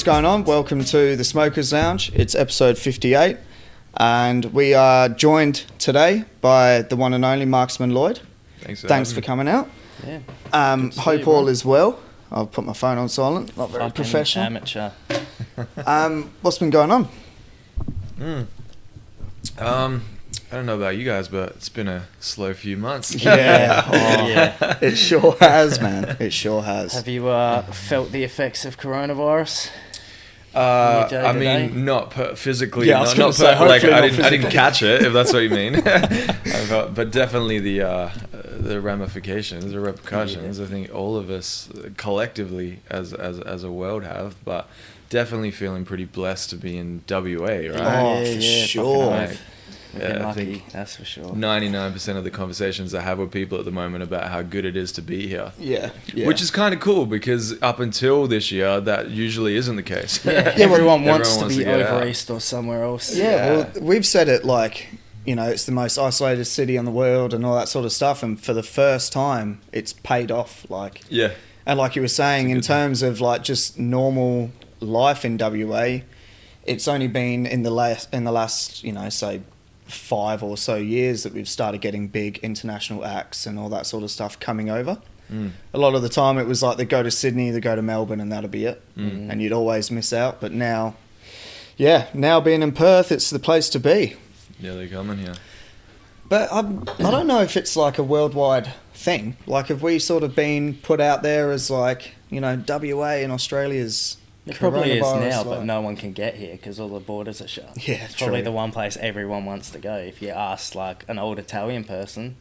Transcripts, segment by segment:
What's going on? Welcome to the Smokers Lounge. It's episode 58, and we are joined today by the one and only Marksman Lloyd. Thanks for coming out. Yeah. Hope all is well. I'll put my phone on silent. Not very Fucking professional. Amateur. What's been going on? I don't know about you guys, but it's been a slow few months. Yeah, Yeah. It sure has, man. It sure has. Have you felt the effects of coronavirus? I mean, not physically. Yeah, I was not gonna say, like hopefully I not didn't physically. catch it, if that's what you mean. But definitely the ramifications, the repercussions. Yeah. I think all of us collectively as a world have, but definitely feeling pretty blessed to be in WA, right? Oh, for sure. fucking Right. oath. We've Yeah, been I lucky, think that's for sure. 99% of the conversations I have with people at the moment about how good it is to be here. Yeah. Which is kind of cool because up until this year, that usually isn't the case. Yeah, well, everyone wants to to be get over out. east or somewhere else. Yeah, well, we've said it like, you know, it's the most isolated city in the world and all that sort of stuff. And for the first time, it's paid off. Like, Yeah. and like you were saying, in terms of like just normal life in WA, it's only been in the last, you know, say 5 or so years that we've started getting big international acts and all that sort of stuff coming over. A lot of the time it was like they go to Sydney, they go to Melbourne, and that'll be it. And you'd always miss out. But now being in Perth, it's the place to be. Yeah, they're coming here. But I don't know if it's like a worldwide thing. Like, have we sort of been put out there as like, you know, WA and Australia's It probably is coronavirus, now, like- but no one can get here because all the borders are shut. Yeah, it's probably true. the one place everyone wants to go. If you ask like an old Italian person,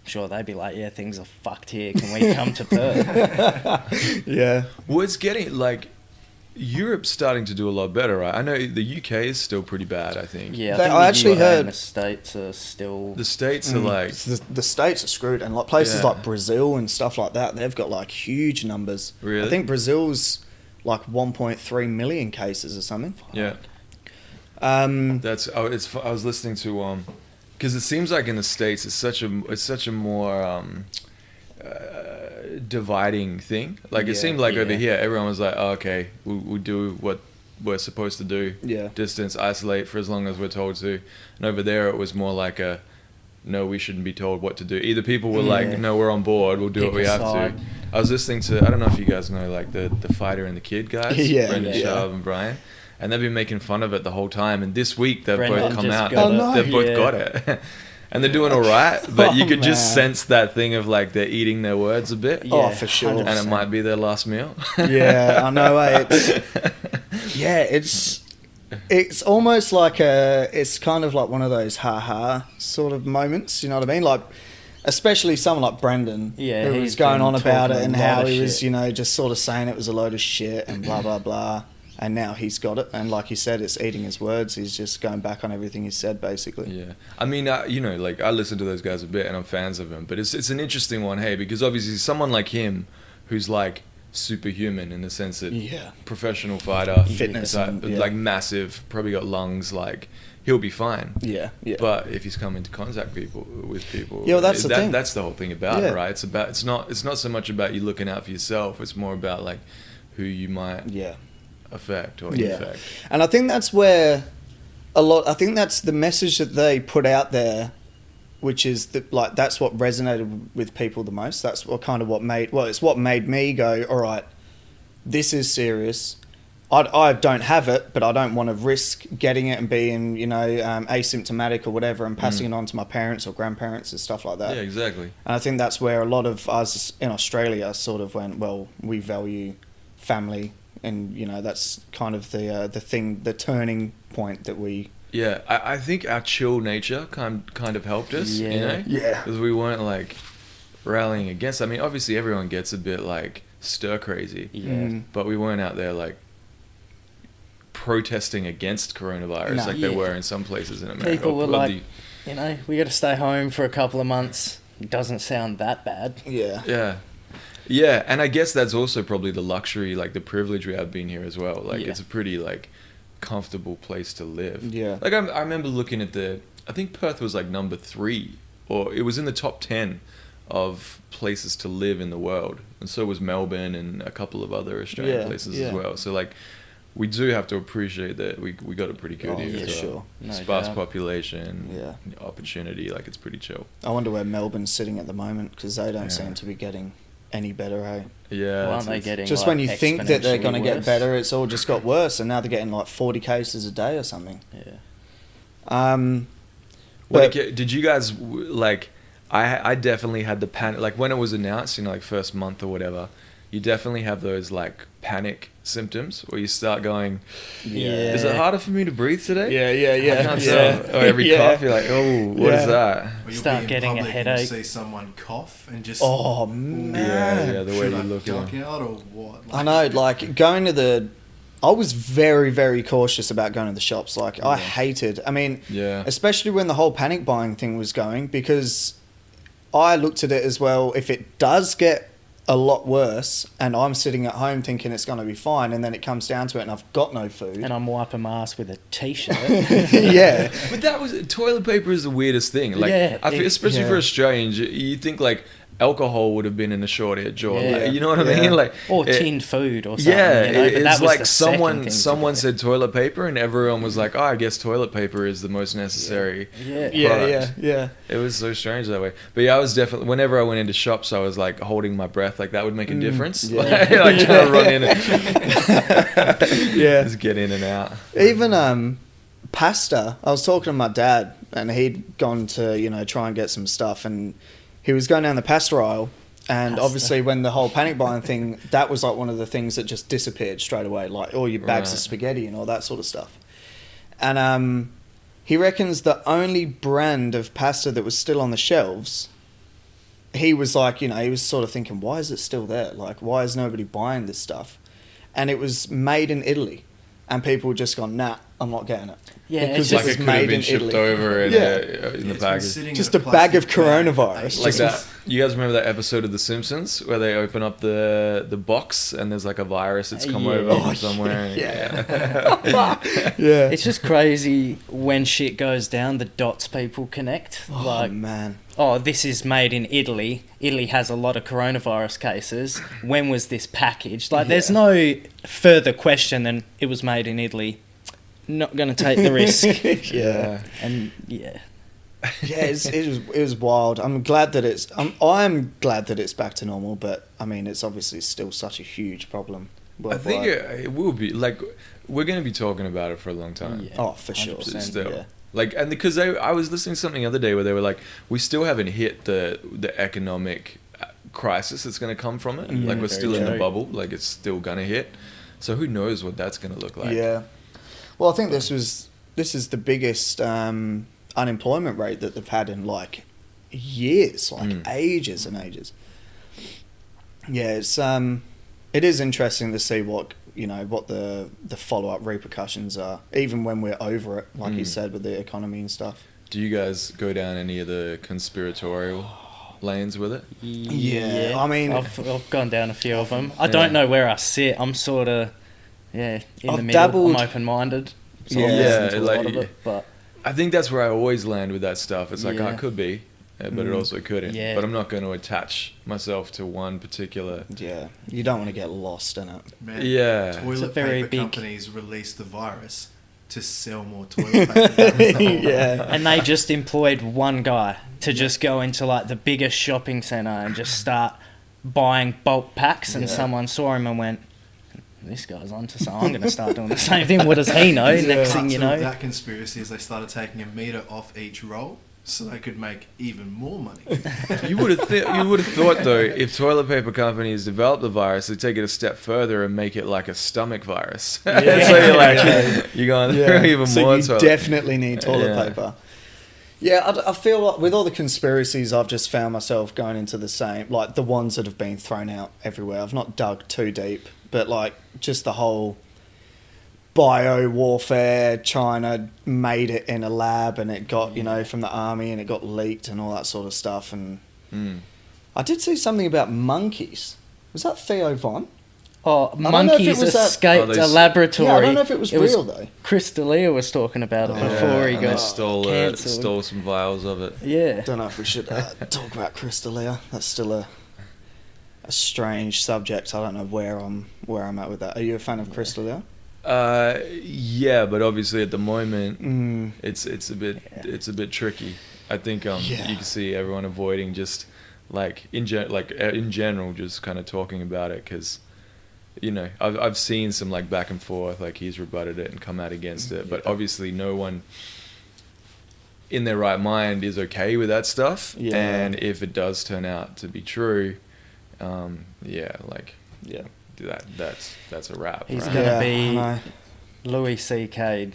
I'm sure they'd be like, "Yeah, things are fucked here. Can we come to Perth?" Yeah. Well, it's getting, like, Europe's starting to do a lot better, right? I know the UK is still pretty bad, I think. Yeah, They- I think I the actually UK heard- and the States are still. The States are like... The States are screwed, and like places Yeah. like Brazil and stuff like that, they've got like huge numbers. Really? I think Brazil's like 1.3 million cases or something. Yeah. That's... I was listening to... Because it seems like in the States, it's such a more... dividing thing. Like, it Yeah, seemed like over yeah. here, everyone was like, oh, okay, we'll do what we're supposed to do. Yeah. Distance, isolate for as long as we're told to. And over there, it was more like a, no, we shouldn't be told what to do. Either people were Yeah. like, no, we're on board, we'll do Pick what we a have side. to. I was listening to, I don't know if you guys know, like, the fighter and the kid guys. Yeah, Brendan yeah. Schaub and Brian. And they've been making fun of it the whole time. And this week, they've Brendan both come just out. got it. Oh, no. They've both Yeah. got it. And they're doing all right, but Oh, you could just man. sense that thing of like they're eating their words a bit, Oh, Yeah, for sure. 100%. and it might be their last meal. Yeah, I know. It's almost like it's kind of like one of those ha-ha sort of moments. You know what I mean? Like, especially someone like Brendan, Yeah, who he's was going been on about talking it a and lot how of he was, shit. you know, just sort of saying it was a load of shit and blah blah blah. And now he's got it, and like you said, it's eating his words. He's just going back on everything he said, basically. Yeah, I mean, you know, like I listen to those guys a bit, and I'm fans of him. But it's an interesting one, hey, because obviously someone like him, who's like superhuman in the sense that Yeah. professional fighter, Fitness and- yeah. like massive, probably got lungs, like he'll be fine. Yeah, yeah. But if he's coming into contact with people, Yeah, well, that's the thing. That's the whole thing about Yeah. it, right? It's not so much about you looking out for yourself. It's more about like who you might yeah. affect or Yeah. infect. And I think that's where I think that's the message that they put out there, which is that, like, that's what resonated with people the most. That's what kind of it's what made me go, all right, this is serious. I don't have it, but I don't want to risk getting it and being, you know, asymptomatic or whatever and passing it on to my parents or grandparents and stuff like that. Yeah, exactly. And I think that's where a lot of us in Australia sort of went, well, we value family, and, you know, that's kind of the turning point that we... Yeah, I think our chill nature kind of helped us, you Yeah. know? Yeah. Because we weren't, like, rallying against... I mean, obviously everyone gets a bit, like, stir-crazy. Yeah. But we weren't out there, like, protesting against coronavirus No. like they Yeah. were in some places in America. People were Or like, you know, we got to stay home for a couple of months. It doesn't sound that bad. Yeah. Yeah. Yeah, and I guess that's also probably the luxury, like the privilege we have being here as well. Like, Yeah. it's a pretty, like, comfortable place to live. Yeah. Like, I remember looking at I think Perth was, like, number 3, or it was in the top 10 of places to live in the world. And so was Melbourne and a couple of other Australian Yeah, places yeah. as well. So, like, we do have to appreciate that we got it pretty good Oh, here. for as well. sure. No Sparse doubt. population, Yeah. opportunity, like it's pretty chill. I wonder where Melbourne's sitting at the moment, because they don't Yeah. seem to be getting any better, eh? Yeah. Well, aren't they getting Just like, when you think that they're going to exponentially get worse? better, it's all just got worse, and now they're getting like 40 cases a day or something. Yeah. But Did you guys like? I definitely had the panic. Like when it was announced, like first month or whatever, you definitely have those like panic symptoms where you start going, yeah. is it harder for me to breathe today? Yeah, I can't tell. Or every cough, you're like, oh, what is that? Or you'll Start be in getting a public and headache. see someone cough and just Oh, ooh, man. Yeah, the way should you I look at duck them. out or what? I know, like going to the. I was very, very cautious about going to the shops. Like I hated. I mean, Yeah. especially when the whole panic buying thing was going, because I looked at it as well. If it does get a lot worse, and I'm sitting at home thinking it's going to be fine, and then it comes down to it, and I've got no food. And I'm wiping my ass with a t-shirt. Yeah, But that was toilet paper is the weirdest thing. Like, Yeah, I feel, especially yeah. for Australians, you think like alcohol would have been in a shortage, or Yeah. like, you know what I Yeah. mean? Like, Or it- tinned food or something. Yeah, you know? But that it's was like the second thing to someone do. said toilet paper, and everyone was like, "Oh, I guess toilet paper is the most necessary." Yeah. yeah. It was so strange that way. But yeah, I was definitely, whenever I went into shops, I was like holding my breath, like that would make a difference. yeah. Like trying to run in and Yeah. just get in and out. Even pasta. I was talking to my dad, and he'd gone to try and get some stuff, and he was going down the pasta aisle. And Pasta. obviously, when the whole panic buying thing, that was like one of the things that just disappeared straight away, like all your bags of Right. spaghetti and all that sort of stuff. And he reckons the only brand of pasta that was still on the shelves, he was like, he was sort of thinking, why is it still there? Like, why is nobody buying this stuff? And it was made in Italy. And people were just gone, nah, I'm not getting it. Yeah, Because it's it Like was it could have made been in shipped Italy. over in, Yeah. in the It's been package. sitting Just in a bag of plastic bag. coronavirus. Like Just- that. You guys remember that episode of The Simpsons where they open up the box and there's like a virus that's come Yeah. over Oh, from somewhere? and- Yeah. It's just crazy when shit goes down, the dots people connect. Oh, Like, man. oh, this is made in Italy. Italy has a lot of coronavirus cases. When was this packaged? Like, there's Yeah. no further question than it was made in Italy. Not going to take the risk. Yeah. And yeah. Yeah, it was wild. I'm glad that I'm glad that it's back to normal, but I mean, it's obviously still such a huge problem. I think worldwide. it will be. Like, we're going to be talking about it for a long time. Yeah. Oh, for sure. 100%, Still. yeah. Like, and because I was listening to something the other day where they were like, we still haven't hit the economic crisis that's going to come from it. Yeah, like, we're very still in the true. bubble. Like, it's still going to hit. So who knows what that's going to look like. Yeah. Well, I think this is the biggest unemployment rate that they've had in like years, like ages and ages. Yeah, it is interesting to see what the follow-up repercussions are, even when we're over it, like you said, with the economy and stuff. Do you guys go down any of the conspiratorial lanes with it? Yeah, I mean- I've gone down a few of them. I don't know where I sit. I'm sort of, in I've the middle. dabbled- I'm open-minded. So Yeah. I'm listening to Yeah, a lot like- of it, but I think that's where I always land with that stuff. It's like, Yeah. I could be, but it also couldn't. Yeah. But I'm not going to attach myself to one particular... Yeah, you don't want to get lost in it. Man, Yeah. It's a toilet very paper big- companies released the virus to sell more toilet paper. That was the whole- Yeah. and they just employed one guy to just go into like the biggest shopping centre and just start buying bulk packs, and Yeah. someone saw him and went, this guy's onto something, I'm going to start doing the same thing. What does he know? Next thing you Part two know. of that conspiracy is they started taking a meter off each roll so they could make even more money. You would have thought though, if toilet paper companies develop the virus, they take it a step further and make it like a stomach virus. So you're like, you're going through even so more. you toilet- definitely need toilet Yeah. paper. Yeah, I feel like with all the conspiracies, I've just found myself going into the same, like the ones that have been thrown out everywhere. I've not dug too deep, but like just the whole bio warfare, China made it in a lab and it got, from the army and it got leaked and all that sort of stuff. And I did see something about monkeys. Was that Theo Von? Oh, I don't know if it monkeys was that- escaped Oh, they a s- laboratory. Yeah, I don't know if it was real though. Chris D'Elia was talking about it before he and they got stole cancelled. some vials of it. Yeah. Don't know if we should talk about Chris D'Elia. That's still a strange subject. I don't know where I'm at with that. Are you a fan of Chris D'Elia? Yeah, but obviously at the moment, Mm. it's a bit tricky. I think you can see everyone avoiding just like in general, just kind of talking about it because, you know, I've seen some like back and forth, like he's rebutted it and come out against it, but obviously no one in their right mind is okay with that stuff. Yeah. And if it does turn out to be true, that's a wrap. He's right? gonna I be know. Louis C.K.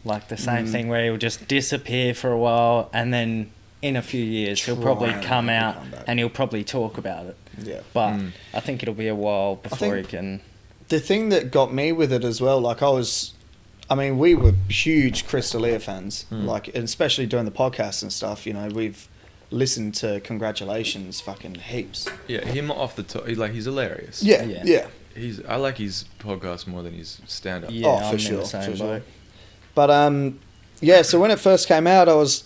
like the same thing where he'll just disappear for a while and then in a few years he'll probably Try and come out come back. and he'll probably talk about it. Yeah. But I think it'll be a while before he think- can. The thing that got me with it as well, like we were huge Crystalia fans, like, and especially doing the podcast and stuff, you know, we've listened to Congratulations fucking heaps. Yeah, him off the top, he's hilarious. Yeah. I like his podcast more than his stand-up. Yeah, Oh, I'm for in the sure, same for sure. boat. But so when it first came out, I was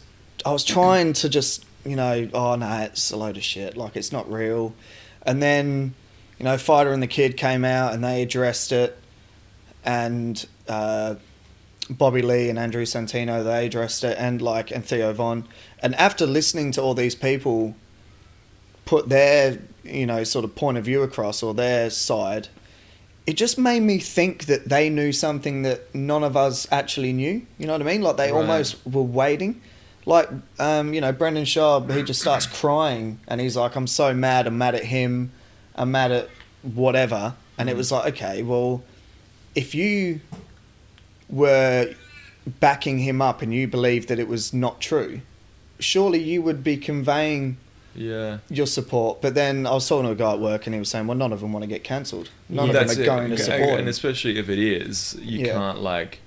trying to just, you know, oh no, it's a load of shit, like it's not real. And then, you know, Fighter and the Kid came out and they addressed it, and Bobby Lee and Andrew Santino, they addressed it, and Theo Von. And after listening to all these people put their, you know, sort of point of view across, or their side, it just made me think that they knew something that none of us actually knew. You know what I mean? Like they Right. almost were waiting. Like, you know, Brendan Schaub, he just starts crying and he's like, I'm so mad. I'm mad at him. I'm mad at whatever. And it was like, okay, well, if you were backing him up and you believed that it was not true, surely you would be conveying Yeah. your support. But then I was talking to a guy at work and he was saying, well, none of them want to get cancelled. None of That's them are it. going to support And him. especially if it is, you Yeah. can't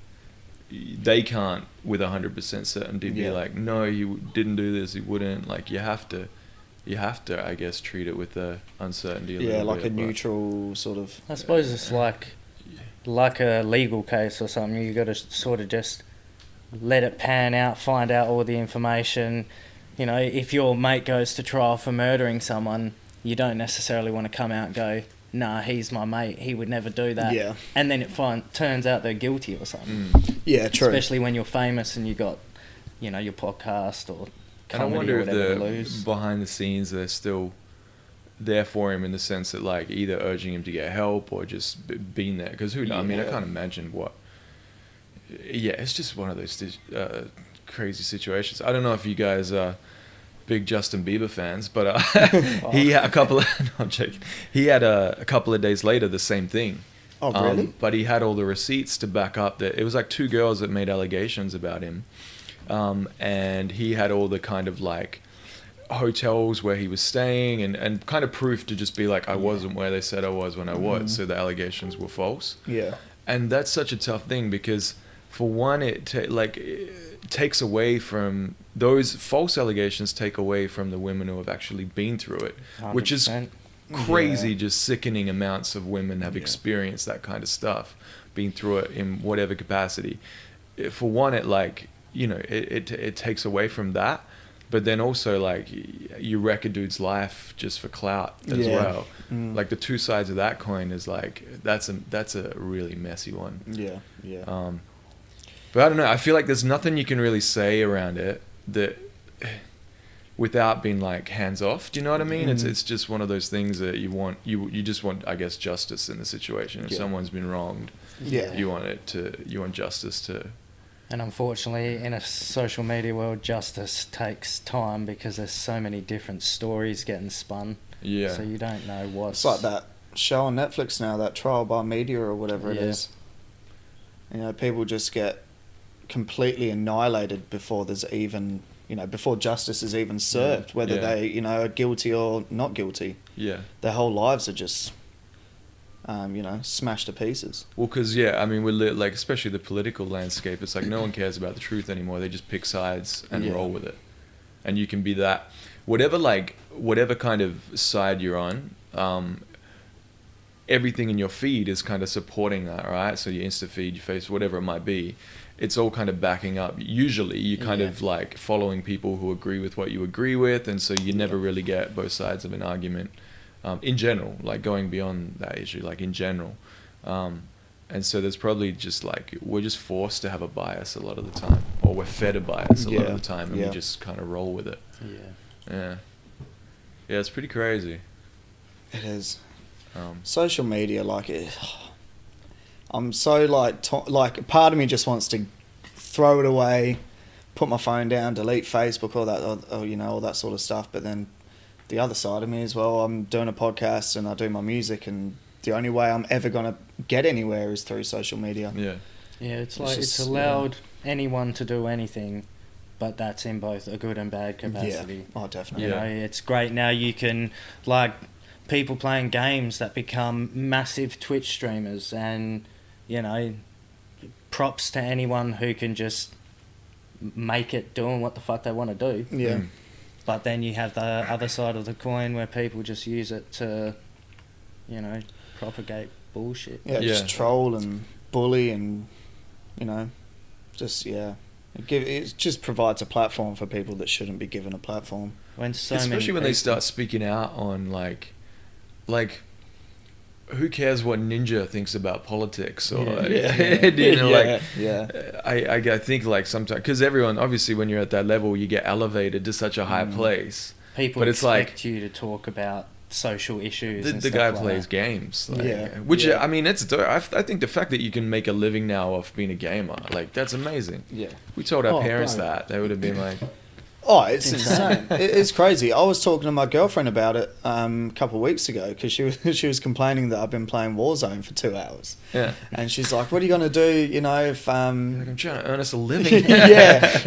they can't with 100% certainty be Yeah. like, no, you didn't do this, you wouldn't. Like you have to, I guess, treat it with the uncertainty. Yeah, like bit, a neutral sort of... I suppose it's like a legal case or something. You got to sort of just let it pan out, find out all the information. You know, if your mate goes to trial for murdering someone, you don't necessarily want to come out and go, nah, he's my mate, he would never do that. Yeah. And then it turns out they're guilty or something. Yeah, true. Especially when you're famous and you got, you know, your podcast or And I comedy wonder or if whatever to the lose. behind the scenes they're still there for him in the sense that like either urging him to get help or just being there. Because I mean, I Yeah. can't imagine what. Yeah, it's just one of those crazy situations. I don't know if you guys are big Justin Bieber fans, but he had a couple of. No, I'm joking. He had a couple of days later the same thing. Oh, really? But he had all the receipts to back up that it was like two girls that made allegations about him, and he had all the kind of like hotels where he was staying and kind of proof to just be like, I wasn't where they said I was when I was, so the allegations were false. Yeah. And that's such a tough thing because, for one, it takes away from those false allegations, take away from the women who have actually been through it, which is 100%. crazy. Yeah. Just sickening amounts of women have experienced that kind of stuff, been through it in whatever capacity. For one, it takes away from that. But then also, like, you wreck a dude's life just for clout as Yeah. well. Like, the two sides of that coin is, like, that's a really messy one. Yeah, yeah. But I don't know. I feel like there's nothing you can really say around it that without being, like, hands off. Do you know what I mean? It's just one of those things that you want. You just want, I guess, justice in the situation. If Yeah. someone's been wronged, Yeah. you want justice to. And unfortunately, in a social media world, justice takes time because there's so many different stories getting spun. Yeah. So you don't know what's... It's like that show on Netflix now, that Trial by Media or whatever it Yeah. is. You know, people just get completely annihilated before there's even, you know, before justice is even served, whether Yeah. they, you know, are guilty or not guilty. Yeah. Their whole lives are just, you know, smashed to pieces. Well, because, I mean, we're like, especially the political landscape, it's like no one cares about the truth anymore. They just pick sides and Yeah. roll with it. And you can be that, whatever kind of side you're on, everything in your feed is kind of supporting that, right? So your Insta feed, your face, whatever it might be, it's all kind of backing up. Usually you kind of like following people who agree with what you agree with, and so you never really get both sides of an argument. In general, like going beyond that issue, like in general. And so there's probably just like, we're just forced to have a bias a lot of the time, or we're fed a bias a lot of the time, and we just kind of roll with it. Yeah, it's pretty crazy. It is. Social media, like it. I'm so like part of me just wants to throw it away, put my phone down, delete Facebook, all that, all that sort of stuff. But then the other side of me as well, I'm doing a podcast and I do my music, and the only way I'm ever gonna get anywhere is through social media. Yeah, it's like it's allowed anyone to do anything, but that's in both a good and bad capacity. Yeah. Oh, definitely. You know, it's great now. You can like people playing games that become massive Twitch streamers, and you know, props to anyone who can just make it doing what the fuck they want to do. Yeah. But then you have the other side of the coin where people just use it to, you know, propagate bullshit. Yeah, just troll and bully and, you know, just, it just provides a platform for people that shouldn't be given a platform. Especially when they start speaking out on, like, who cares what Ninja thinks about politics, or you know, I think like sometimes, because everyone, obviously when you're at that level you get elevated to such a high place, people but it's expect like you to talk about social issues. The guy plays games, which I mean, it's I think the fact that you can make a living now off being a gamer, like, that's amazing. We told our parents that, they would have been like, oh, it's insane. It's crazy. I was talking to my girlfriend about it a couple of weeks ago, because she was complaining that I've been playing Warzone for 2 hours. And she's like, "What are you going to do? You know, if I'm trying to earn us a living."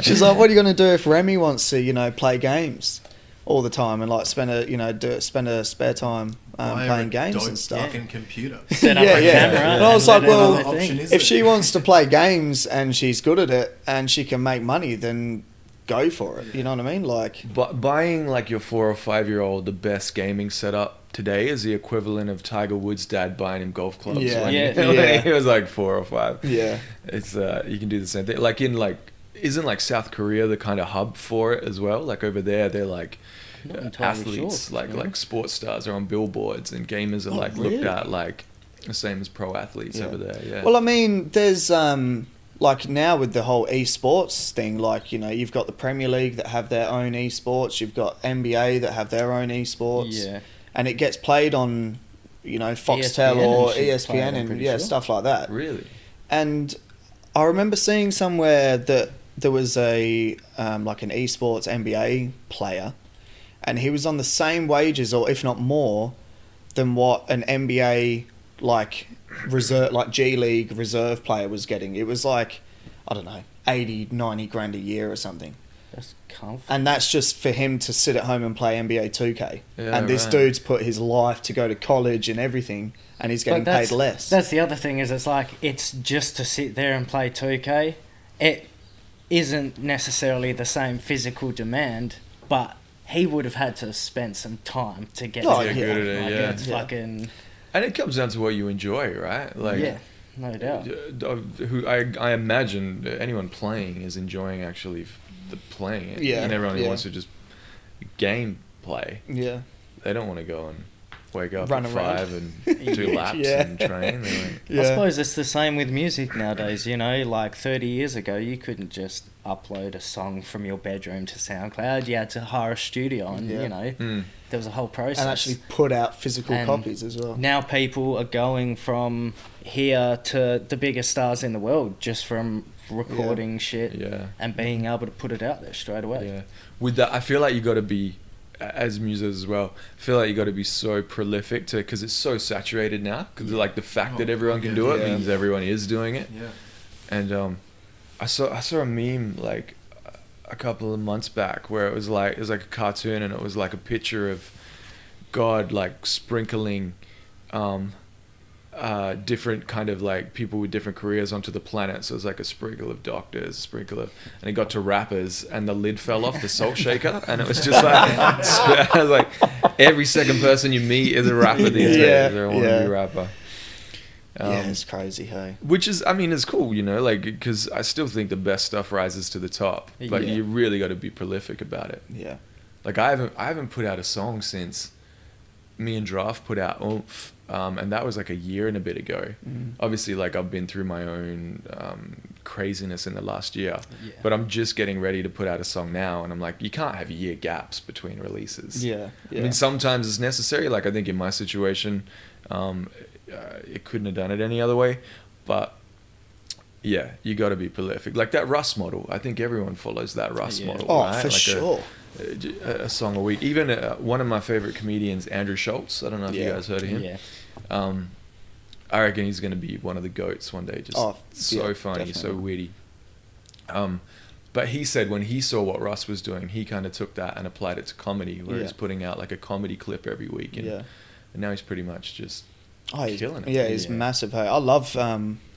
She's like, "What are you going to do if Remy wants to, you know, play games all the time and like spend a spare time playing games and stuff?" Fucking computer. Set up a camera. And I was like, well, option if she wants to play games and she's good at it and she can make money, then go for it. You know what I mean? Like, but buying like your 4 or 5 year old the best gaming setup today is the equivalent of Tiger Woods' dad buying him golf clubs. When he was like 4 or 5. It's you can do the same thing. Like isn't like South Korea the kind of hub for it as well? Like over there, they're like athletes, like sports stars are on billboards, and gamers are looked at like the same as pro athletes over there. Well, I mean, there's like now with the whole esports thing, like, you know, you've got the Premier League that have their own esports, you've got NBA that have their own esports, and it gets played on, you know, Foxtel or ESPN and stuff like that. Really? And I remember seeing somewhere that there was a like an esports NBA player, and he was on the same wages, or if not more, than what an NBA reserve, like G League reserve player was getting. It was like, I don't know, 80-90 grand a year or something. That's comfortable. And that's just for him to sit at home and play NBA 2K. And this dude's put his life to go to college and everything, and he's getting paid less. That's the other thing, is it's like, it's just to sit there and play 2K. It isn't necessarily the same physical demand, but he would have had to spend some time to get good at it. It's fucking... And it comes down to what you enjoy, right? Like, no doubt. Who I imagine anyone playing is enjoying actually playing it. And everyone who wants to just game play. They don't want to go and wake up at 5 and do laps and train. I suppose it's the same with music nowadays. You know, like 30 years ago, you couldn't just upload a song from your bedroom to SoundCloud. You had to hire a studio, and you know, there was a whole process. And actually put out physical copies as well. Now people are going from here to the biggest stars in the world just from recording shit and being able to put it out there straight away. With that, I feel like you got to be, as musicians as well, I feel like you got to be so prolific because it's so saturated now. Because like the fact that everyone can do it means everyone is doing it. And I saw a meme like a couple of months back where it was like a cartoon, and it was like a picture of God like sprinkling different kind of like people with different careers onto the planet. So it was like a sprinkle of doctors, and it got to rappers, and the lid fell off the salt shaker, and it was just like I was like, every second person you meet is a rapper these days. They want to be a rapper. It's crazy, hey. Which is, I mean, it's cool, you know, like, because I still think the best stuff rises to the top, but you really got to be prolific about it. Like I haven't put out a song since me and Draft put out Oomph, and that was like a year and a bit ago. Obviously, like I've been through my own craziness in the last year, but I'm just getting ready to put out a song now, and I'm like, you can't have year gaps between releases. Yeah. I mean, sometimes it's necessary. Like I think in my situation, it couldn't have done it any other way, but yeah, you got to be prolific. Like that Russ model. I think everyone follows that Russ model. Oh, right? for like sure. A song a week. Even one of my favorite comedians, Andrew Schultz. I don't know if you guys heard of him. Yeah. I reckon he's going to be one of the GOATs one day. Just so funny, definitely. So witty. But he said when he saw what Russ was doing, he kind of took that and applied it to comedy, where he's putting out like a comedy clip every week. And now he's pretty much just killing it. Yeah, he's massive. Hey, I love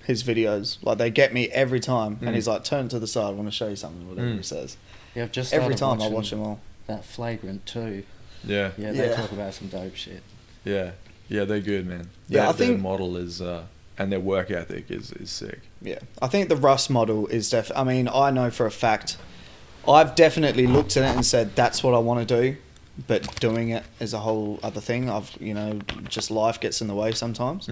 his videos. Like they get me every time. And he's like, turn to the side, I want to show you something, whatever he says. Yeah, I've just every time I watch them all. That Flagrant too. Yeah. Yeah, they talk about some dope shit. Yeah. Yeah, they're good, man. Yeah, I think their model is and their work ethic is sick. Yeah. I think the Russ model is I mean, I know for a fact I've definitely looked at it and said that's what I want to do, but doing it is a whole other thing. Just life gets in the way sometimes.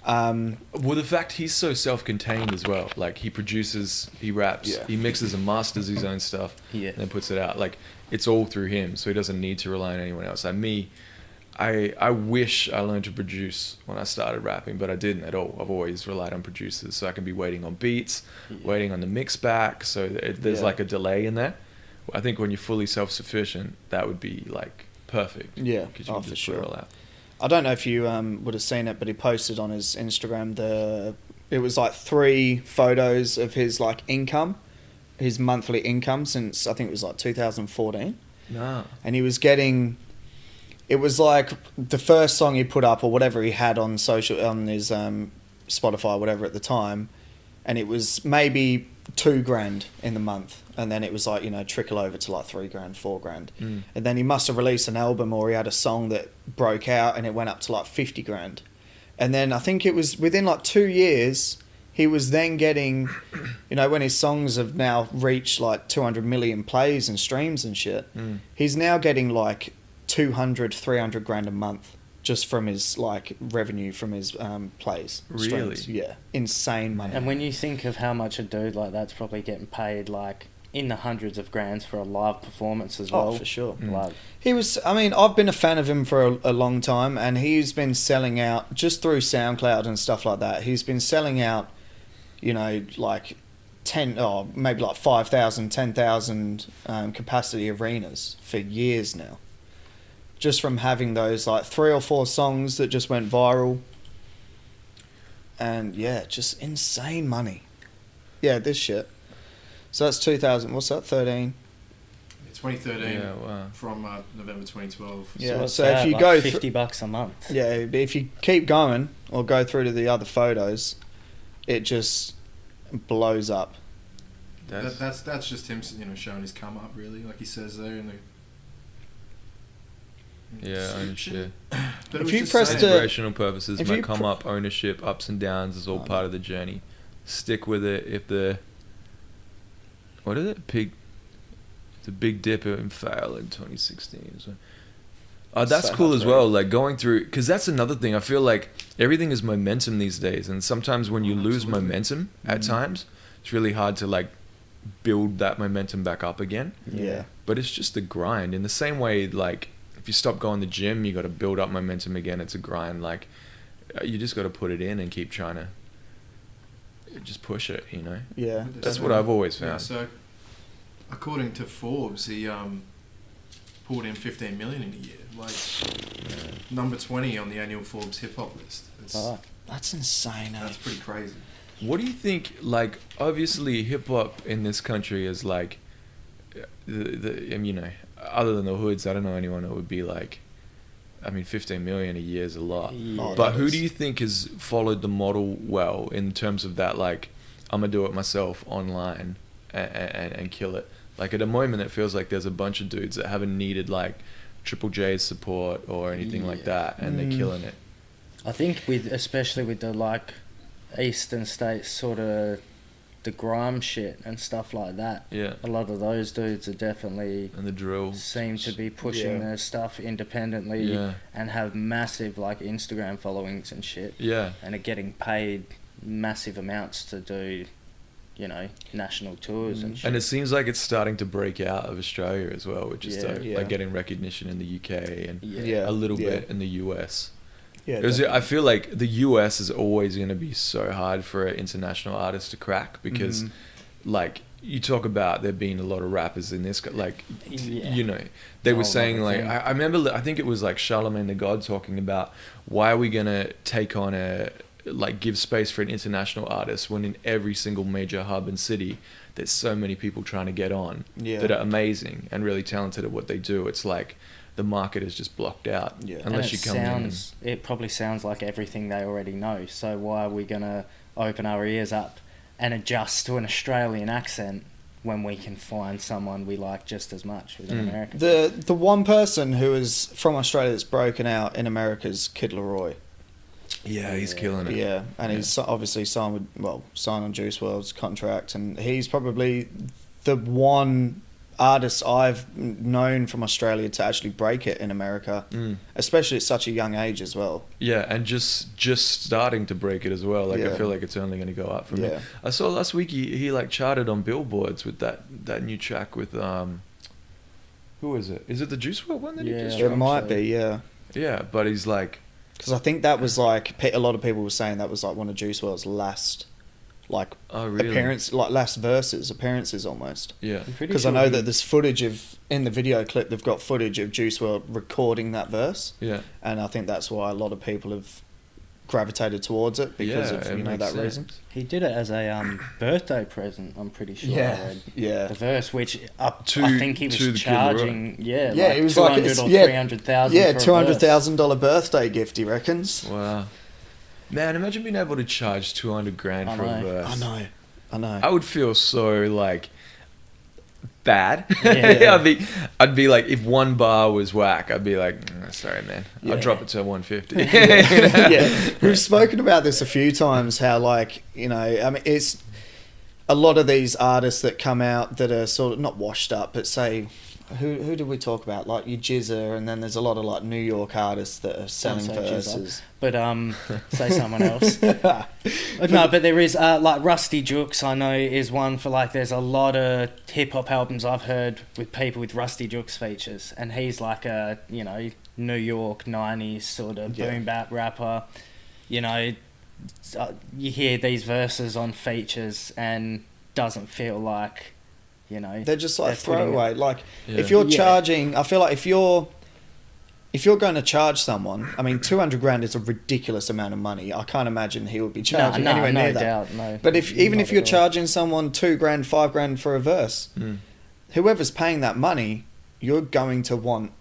Well, the fact he's so self-contained as well. Like he produces, he raps, he mixes and masters his own stuff, and then puts it out. Like it's all through him, so he doesn't need to rely on anyone else. Like me, I wish I learned to produce when I started rapping, but I didn't at all. I've always relied on producers, so I can be waiting on beats, waiting on the mix back. So there's like a delay in there. I think when you're fully self-sufficient, that would be like perfect. Yeah, because you can just put it all out. I don't know if you would have seen it, but he posted on his Instagram it was like 3 photos of his like income, his monthly income since I think it was like 2014. No. And he was getting, it was like the first song he put up or whatever he had on his Spotify, whatever at the time, and it was maybe $2,000 in the month, and then it was like, trickle over to like $3,000, $4,000, and then he must have released an album or he had a song that broke out and it went up to like $50,000, and then I think it was within like 2 years he was then getting, when his songs have now reached like 200 million plays and streams and shit, he's now getting like 200-300 grand a month just from his like revenue from his plays. Really? Streams. Yeah, insane money. And when you think of how much a dude like that's probably getting paid, like in the hundreds of grands for a live performance as well. Oh, for sure. Like, he was. I mean, I've been a fan of him for a long time, and he's been selling out just through SoundCloud and stuff like that. He's been selling out, like 10 or maybe like 5,000, 10,000 capacity arenas for years now. Just from having those like 3 or 4 songs that just went viral. And yeah, just insane money. Yeah, this shit. So that's 2000, what's that, 13? 2013 wow. from November 2012. Yeah, so if you like go $50 a month. Yeah, if you keep going or go through to the other photos, it just blows up. That's just him, showing his come up, really, like he says there in the. Yeah, ownership. But if you for inspirational purposes, if might you come up, ownership, ups and downs is all part of the journey. Stick with it. If what is it? The big dip and fail in 2016. So. That's so cool as well. Like going through, because that's another thing. I feel like everything is momentum these days, and sometimes when you lose momentum at times, it's really hard to like build that momentum back up again. Yeah. But it's just a grind. In the same way, like. If you stop going to the gym, you got to build up momentum again. It's a grind. Like, you just got to put it in and keep trying to just push it, Yeah. That's what I've always found. Yeah, so, according to Forbes, he pulled in 15 million in a year. Like, number 20 on the annual Forbes hip hop list. That's insane. That's pretty crazy. What do you think, like, obviously hip hop in this country is like, other than the hoods, I don't know anyone that would be like, 15 million a year is a lot. Yeah. But who do you think has followed the model well in terms of that, like, I'm going to do it myself online and kill it? Like, at the moment, it feels like there's a bunch of dudes that haven't needed, like, Triple J's support or anything like that, and they're killing it. I think especially with the, like, eastern states sort of the grime shit and stuff like that. Yeah. A lot of those dudes are definitely And the drill. seem to be pushing their stuff independently and have massive like Instagram followings and shit. Yeah. And are getting paid massive amounts to do, you know, national tours and shit. And it seems like it's starting to break out of Australia as well, which is like getting recognition in the UK and a little bit in the US. Yeah, I feel like the US is always going to be so hard for an international artist to crack because, like, you talk about there being a lot of rappers in this, like, you know, they were saying, like, I remember, I think it was like Charlemagne the God talking about why are we going to take on give space for an international artist when in every single major hub and city, there's so many people trying to get on that are amazing and really talented at what they do. It's like, the market is just blocked out unless you come in. It probably sounds like everything they already know. So why are we going to open our ears up and adjust to an Australian accent when we can find someone we like just as much with an American? The one person who is from Australia that's broken out in America is Kid Laroi. Yeah, he's killing it. Yeah, and he's obviously signed on Juice WRLD's contract, and he's probably the one artist I've known from Australia to actually break it in America, especially at such a young age as well. Yeah, and just starting to break it as well. Like I feel like it's only going to go up from here. I saw last week he like charted on billboards with that new track with who is it? Is it the Juice WRLD one that he just dropped? It might be, yeah. Yeah, but he's like, because I think that was like a lot of people were saying that was like one of Juice WRLD's last. Like last appearances almost. Yeah. Because I know that there's footage in the video clip, they've got footage of Juice WRLD recording that verse. Yeah. And I think that's why a lot of people have gravitated towards it because of that reason. He did it as a birthday present, I'm pretty sure. Yeah. The verse, which I think he was charging, it was 200 or 300,000. Yeah, $200,000 birthday gift, he reckons. Wow. Man, imagine being able to charge $200,000 for a verse. I know. I would feel so like bad. Yeah. I'd be like, if one bar was whack, I'd be like, sorry, man. I'll drop it to 150. Yeah, we've spoken about this a few times. How like I mean, it's a lot of these artists that come out that are sort of not washed up, but say. Who did we talk about? Like your Jizza, and then there's a lot of like New York artists that are selling verses. But say someone else. No, but there is like Rusty Jukes. I know is one for like. There's a lot of hip hop albums I've heard with people with Rusty Jukes features, and he's like a New York '90s sort of boom bap rapper. You hear these verses on features and doesn't feel like. They're just like throwaway. Like if you're charging, I feel like if you're going to charge someone, I mean, $200,000 is a ridiculous amount of money. I can't imagine he would be charging anywhere near that. Doubt, no. But if you're charging someone $2,000, $5,000 for a verse, whoever's paying that money, you're going to want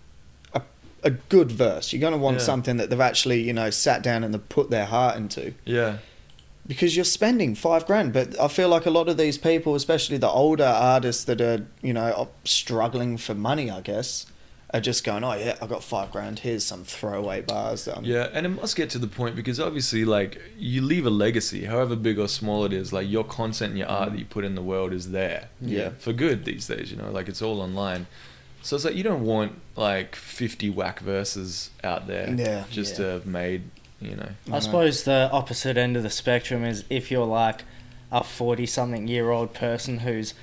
a good verse. You're going to want something that they've actually sat down and they've put their heart into. Yeah. Because you're spending $5,000, but I feel like a lot of these people, especially the older artists that are, struggling for money, I guess, are just going, oh yeah, I got $5,000. Here's some throwaway bars. Yeah, and it must get to the point because obviously, like, you leave a legacy, however big or small it is. Like your content and your art that you put in the world is there, for good these days. Like it's all online. So it's like you don't want like 50 whack verses out there, to have made. I suppose the opposite end of the spectrum is if you're like a 40-something-year-old person who's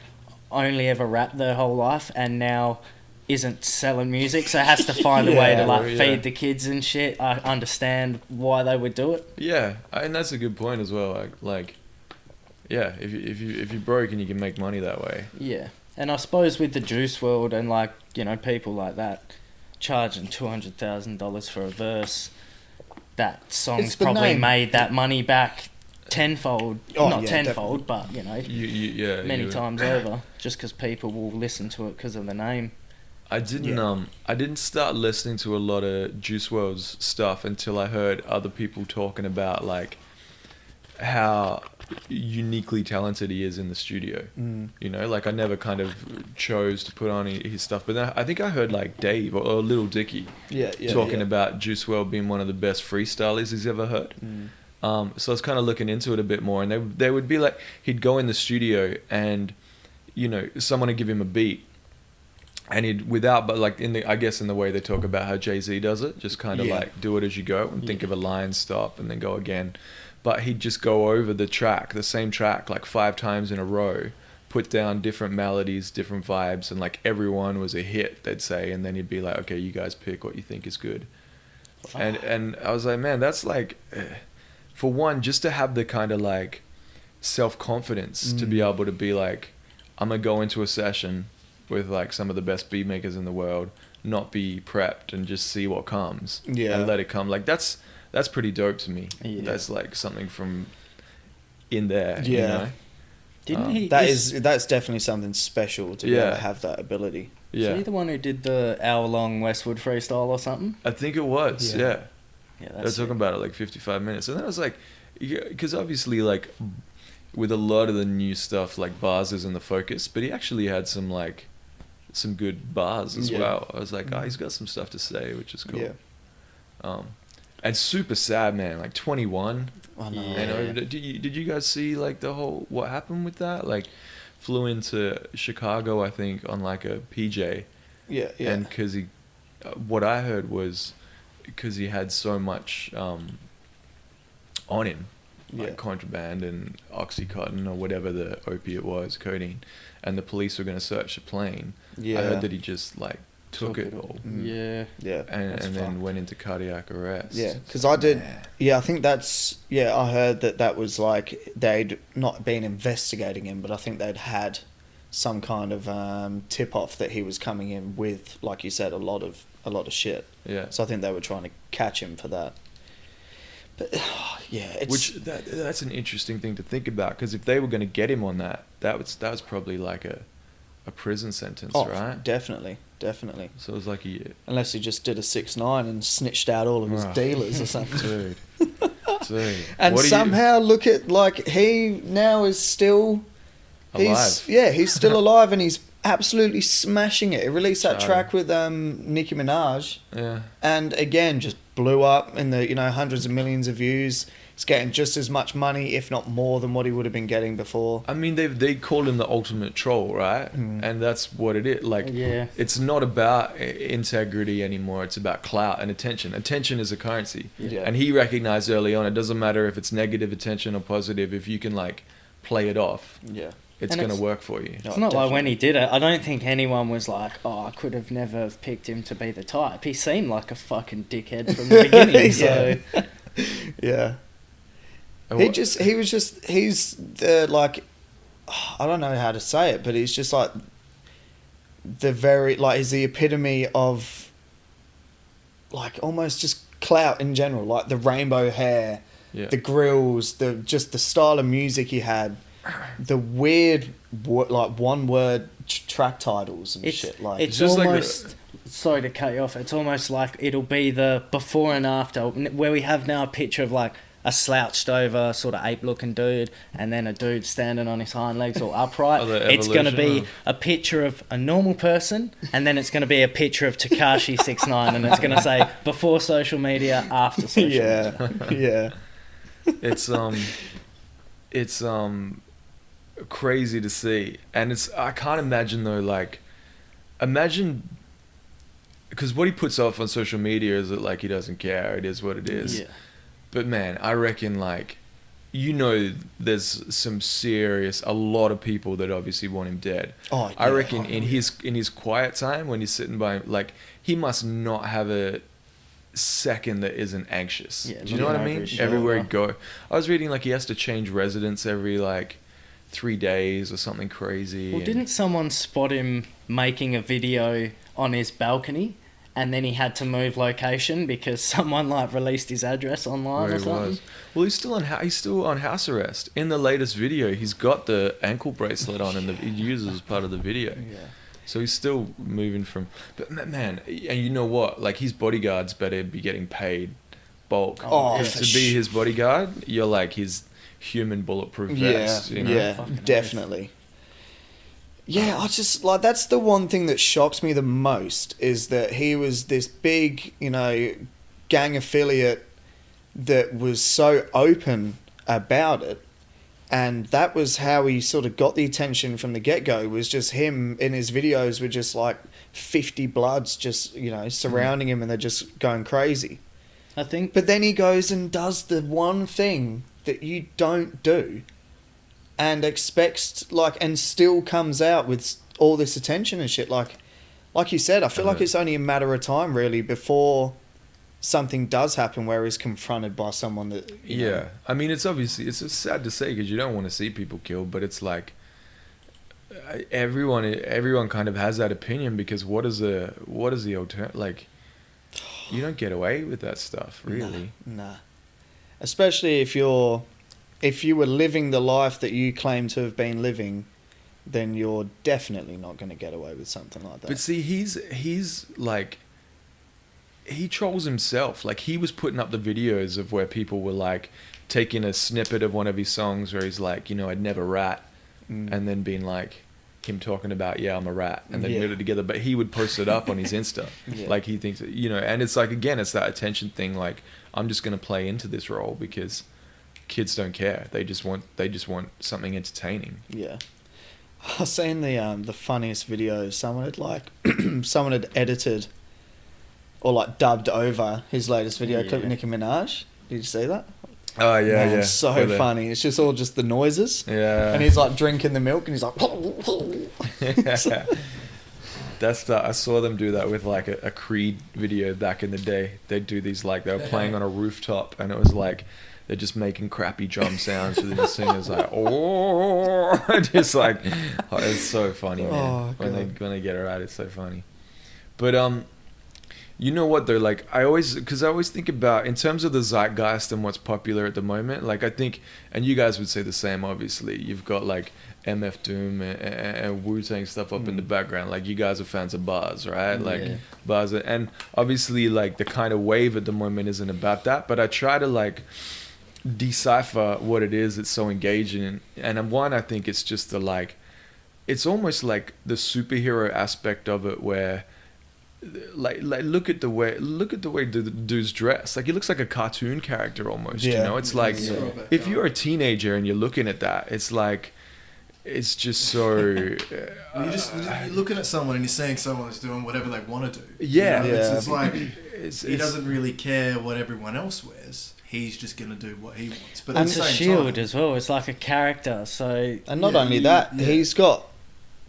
only ever rapped their whole life and now isn't selling music, so has to find a way to feed the kids and shit. I understand why they would do it. Yeah, and that's a good point as well. If you're broke and you can make money that way. Yeah, and I suppose with the Juice WRLD and people like that charging $200,000 for a verse. That song's probably made that money back tenfold. Not tenfold, but many times over. Just because people will listen to it because of the name. I didn't start listening to a lot of Juice WRLD's stuff until I heard other people talking about like how uniquely talented he is in the studio. Like I never kind of chose to put on his stuff, but then I think I heard like Dave or Little Dicky talking about Juice WRLD being one of the best freestylers he's ever heard. So I was kind of looking into it a bit more, and they would be like, he'd go in the studio and, someone would give him a beat, and I guess in the way they talk about how Jay-Z does it, just kind of like do it as you go and think of a line, stop, and then go again. But he'd just go over the same track, like 5 times in a row, put down different melodies, different vibes, and like everyone was a hit, they'd say, and then he'd be like, okay, you guys pick what you think is good. And I was like, man, that's like, for one, just to have the kind of like self-confidence to be able to be like, I'm gonna go into a session with like some of the best beat makers in the world, not be prepped and just see what comes and let it come. Like that's pretty dope to me. That's like something from in there. Didn't he? That's definitely something special to be able to have that ability. Yeah. Is he the one who did the hour-long Westwood freestyle or something? I think it was. Yeah. Yeah, they were talking about it like 55 minutes, and then I was like, because obviously like with a lot of the new stuff, like bars isn't the focus, but he actually had some good bars as well. I was like, he's got some stuff to say, which is cool. Yeah. And super sad, man. Like 21. Oh, no. Did you guys see like the whole what happened with that? Like flew into Chicago, I think, on like a PJ. Yeah. And because what I heard was because he had so much on him, like contraband and Oxycontin or whatever the opiate was, codeine, and the police were going to search the plane. I heard that he just like took it all. Yeah. And then went into cardiac arrest. Yeah, because I did. Yeah, I think that's. Yeah, I heard that was like they'd not been investigating him, but I think they'd had some kind of tip off that he was coming in with, like you said, a lot of shit. Yeah. So I think they were trying to catch him for that. But that's an interesting thing to think about, because if they were going to get him on that was probably like a prison sentence, right? Definitely. So it was like a year. Unless he just did a 6ix9ine and snitched out all of his dealers or something. Dude. And somehow look at, like, he now is still alive. He's still alive, and he's absolutely smashing it. He released that track with Nicki Minaj. Yeah. And again, just blew up in the hundreds of millions of views. He's getting just as much money, if not more, than what he would have been getting before. I mean, they call him the ultimate troll, right? And that's what it is. Like, it's not about integrity anymore. It's about clout and attention. Attention is a currency. Yeah. And he recognized early on, it doesn't matter if it's negative attention or positive. If you can like play it off, it's going to work for you. It's not like when he did it, I don't think anyone was like, I could have never picked him to be the type. He seemed like a fucking dickhead from the beginning. So yeah. He's the, like, I don't know how to say it, but he's just like he's the epitome of like almost just clout in general, like the rainbow hair, the grills, the style of music he had, the weird like one word track titles and shit. Like it's almost. Sorry to cut you off. It's almost like it'll be the before and after, where we have now a picture of like a slouched over sort of ape looking dude, and then a dude standing on his hind legs all upright. It's going to be a picture of a normal person, and then it's going to be a picture of Tekashi 6ix9ine, and it's going to say before social media, after social media. It's crazy to see, and I can't imagine though, like, because what he puts off on social media is that like he doesn't care, it is what it is. But man, I reckon like, there's a lot of people that obviously want him dead. I reckon in his quiet time when he's sitting by, like, he must not have a second that isn't anxious. Do you know what I mean? Sure. Everywhere he go. I was reading like he has to change residence every like 3 days or something crazy. Well, didn't someone spot him making a video on his balcony, and then he had to move location because someone like released his address online or something? Well, he's still on house arrest. In the latest video, he's got the ankle bracelet on, and he uses as part of the video. Yeah. So he's still moving from. But man, and you know what? Like, his bodyguards better be getting paid bulk. To be his bodyguard, you're like his human bulletproof vest. Yeah, definitely. Yeah, I just, like, that's the one thing that shocks me the most, is that he was this big, gang affiliate, that was so open about it. And that was how he sort of got the attention from the get-go, was just him in his videos with just like 50 bloods just, you know, surrounding him, and they're just going crazy. I think... But then he goes and does the one thing that you don't do and expects, like, and still comes out with all this attention and shit. Like you said, I feel like it's only a matter of time, really, before something does happen where he's confronted by someone that you know. I mean, it's obviously, it's just sad to say because you don't want to see people killed, but it's like everyone kind of has that opinion, because what is the alternative? Like, you don't get away with that stuff, really. Nah. Especially if you were living the life that you claim to have been living, then you're definitely not going to get away with something like that. But see, he's like, he trolls himself. Like, he was putting up the videos of where people were like taking a snippet of one of his songs where he's like, you know, I'd never rat, and then being like him talking about, yeah, I'm a rat, and then put it together. But he would post it up on his Insta. Like, he thinks that, you know, and it's like, again, it's that attention thing. Like, I'm just going to play into this role because kids don't care. They just want something entertaining. Yeah. I was seeing the funniest video. Someone had edited or like dubbed over his latest video clip with Nicki Minaj. Did you see that? Oh yeah, Man, yeah. So funny. It's just all just the noises. Yeah. And he's like drinking the milk, and he's like. I saw them do that with like a Creed video back in the day. They'd do these, like, they were playing on a rooftop, and it was like they're just making crappy drum sounds, and the singer's like, oh, just like, oh, it's so funny, man. When they get it right, it's so funny. But you know what though? Like, I always think about, in terms of the zeitgeist and what's popular at the moment. Like, I think, and you guys would say the same. Obviously, you've got like MF Doom and Wu-Tang stuff up in the background. Like, you guys are fans of bars, right? Like bars, and obviously, like, the kind of wave at the moment isn't about that. But I try to like decipher what it is that's so engaging, and one, I think it's just the, like, it's almost like the superhero aspect of it, where like look at the way the dude's dressed. Like, he looks like a cartoon character almost. You know, it's like, if you're a teenager and you're looking at that, it's like, it's just so you're looking at someone and you're seeing someone that's doing whatever they want to do. Yeah, you know? It's like he doesn't really care what everyone else wears. He's just going to do what he wants. But it's a shield as well. It's like a character. So, and not only that, he's got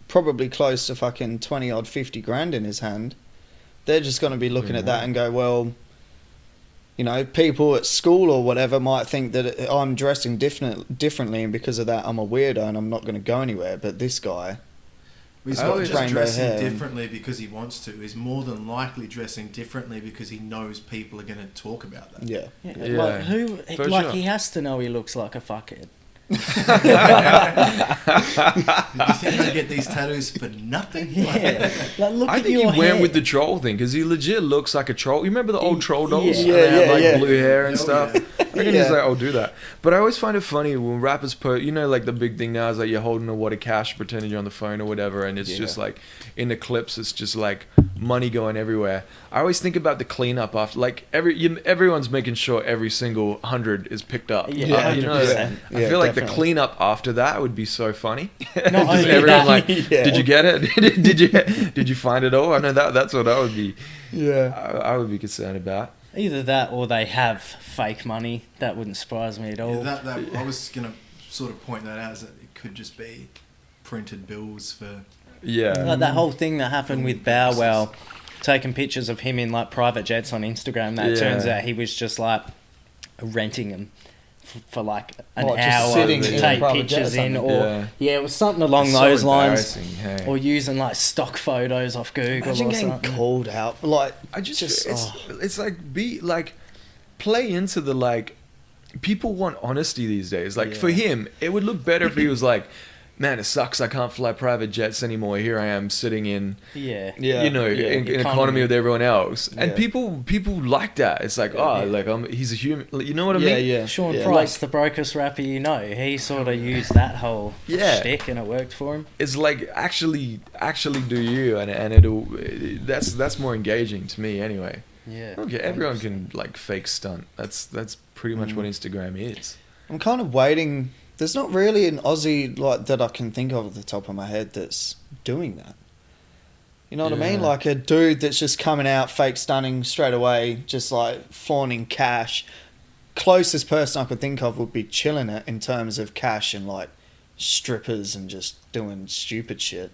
probably close to fucking 20 odd 50 grand in his hand. They're just going to be looking at that and go, well, you know, people at school or whatever might think that I'm dressing differently, and because of that I'm a weirdo and I'm not going to go anywhere. But this guy, he's not just dressing differently because he wants to. He's more than likely dressing differently because he knows people are going to talk about that. Yeah. Like, he has to know he looks like a fuckhead. You think I get these tattoos for nothing? Yeah. Like, look, I at think your he went hair. with the troll thing, because he legit looks like a troll. You remember the old troll dolls? Yeah, blue hair and stuff. Yeah. I reckon he's like, I'll do that. But I always find it funny when rappers put, you know, like the big thing now is like you're holding a wad of cash pretending you're on the phone or whatever, and it's just like, in the clips, it's just like money going everywhere. I always think about the cleanup after, like, everyone's making sure every single 100 is picked up. Yeah, you know, I feel like the cleanup after that would be so funny. Not only everyone that, like, did you get it? did you find it all? I know that's what I would be. Yeah, I would be concerned about. Either that or they have fake money. That wouldn't surprise me at all. That I was gonna sort of point that out, as that it could just be printed bills for. Yeah. Like that whole thing that happened with Bow Wow, taking pictures of him in like private jets on Instagram. That turns out he was just like renting them for like an hour sitting to in take private pictures jet or in, something. or it was something along It's those so lines, embarrassing, or using like stock photos off Google imagine or getting something. called out. Like, I just it's like play into the, like, people want honesty these days. Like, for him, it would look better if he was like, man, it sucks, I can't fly private jets anymore. Here I am sitting in, in economy with everyone else. And people like that. It's like, he's a human. You know what I mean? Yeah. Sean Price, the brokest rapper you know, he sort of used that whole shtick, and it worked for him. It's like, actually do you, and it'll, that's more engaging to me anyway. Yeah. Okay, everyone 100%. can like fake stunt. That's pretty much what Instagram is. I'm kind of waiting. There's not really an Aussie like that I can think of at the top of my head that's doing that. You know what I mean? Yeah. Like a dude that's just coming out fake stunning straight away, just like fawning cash. Closest person I could think of would be Chilling It in terms of cash and like strippers and just doing stupid shit.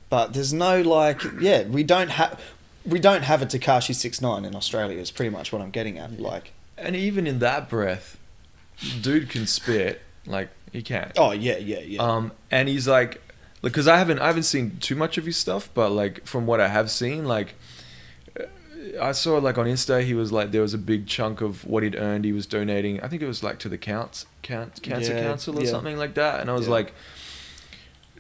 But there's no like, yeah, we don't have a Tekashi 6ix9ine in Australia. Is pretty much what I'm getting at. Like, And even in that breath, dude can spit, like he can. oh yeah. And he's like, because I haven't seen too much of his stuff, but like from what I have seen, like I saw like on Insta, he was like there was a big chunk of what he'd earned he was donating. I think it was like to the Cancer Council or something like that. And I was like,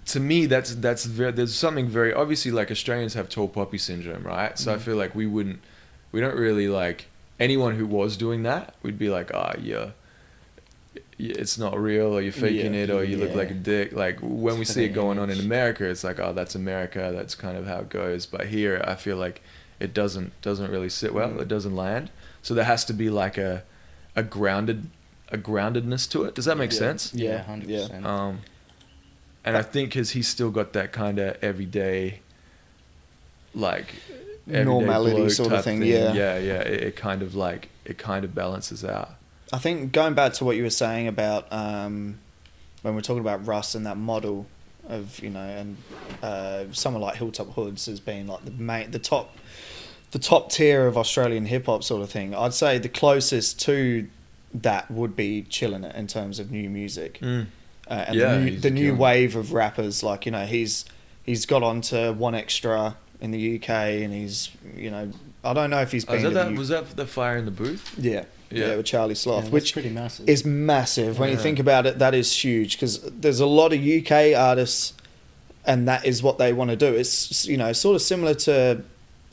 to me, that's there's something very obviously, like Australians have tall poppy syndrome, right? So I feel like we don't really like anyone who was doing that. We'd be like, yeah, it's not real, or you're faking it, or you look like a dick. Like when we see it going on in America, it's like, oh, that's America. That's kind of how it goes. But here, I feel like it doesn't really sit well. It doesn't land. So there has to be like a groundedness to it. Does that make sense? Yeah, 100%. And I think because he's still got that kind of everyday, like Normality bloke sort of type thing. Yeah. It kind of balances out. I think going back to what you were saying about when we're talking about Russ and that model of, you know, and someone like Hilltop Hoods as being like the top tier of Australian hip hop sort of thing. I'd say the closest to that would be Chillin' It in terms of new music. And the new wave of rappers, like, you know, he's got onto One Extra in the UK, and he's, you know, I don't know if he's been. Was that the Fire in the Booth? Yeah, with Charlie Sloth, Yeah, which pretty massive. is massive when you think about it. That is huge because there's a lot of UK artists, and that is what they want to do. It's, you know, sort of similar to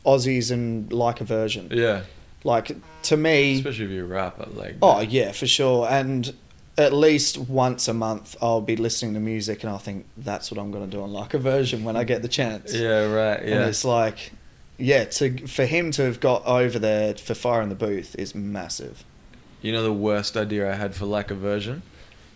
Aussies and Like a Version. Yeah. Like, to me, Especially if you're a rapper, like. oh yeah, for sure. And at least once a month, I'll be listening to music, and I'll think that's what I'm going to do on Like a Version when I get the chance. Yeah, right. Yeah. And it's like, yeah, for him to have got over there for Fire in the Booth is massive. You know the worst idea I had for Like a Version?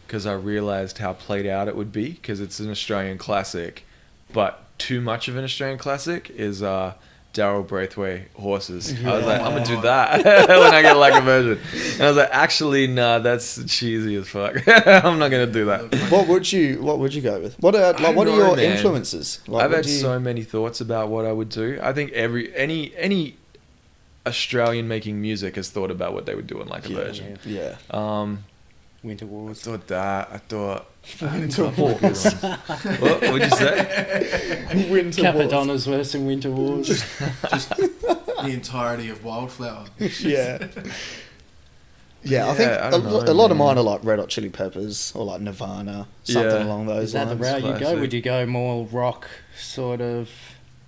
Because I realised how played out it would be, because it's an Australian classic, but too much of an Australian classic is Daryl Braithwaite, Horses. I was like, I'm going to do that when I get Like a Version. And I was like, actually, nah, that's cheesy as fuck. I'm not going to do that. What would you go with? What are your influences? Like, I've had so many thoughts about what I would do. I think any Australian making music has thought about what they would do in Like a Version. Yeah. Winter Wars. I thought Winter Wars. What would you say? Winter Wars. Capadonna's verse in Winter Wars. Just the entirety of Wildflower. Yeah. Yeah, I think I don't know, a lot of man. mine are like Red Hot Chili Peppers or like Nirvana, something along those Is that the lines. route you go? Classic. Would you go more rock sort of?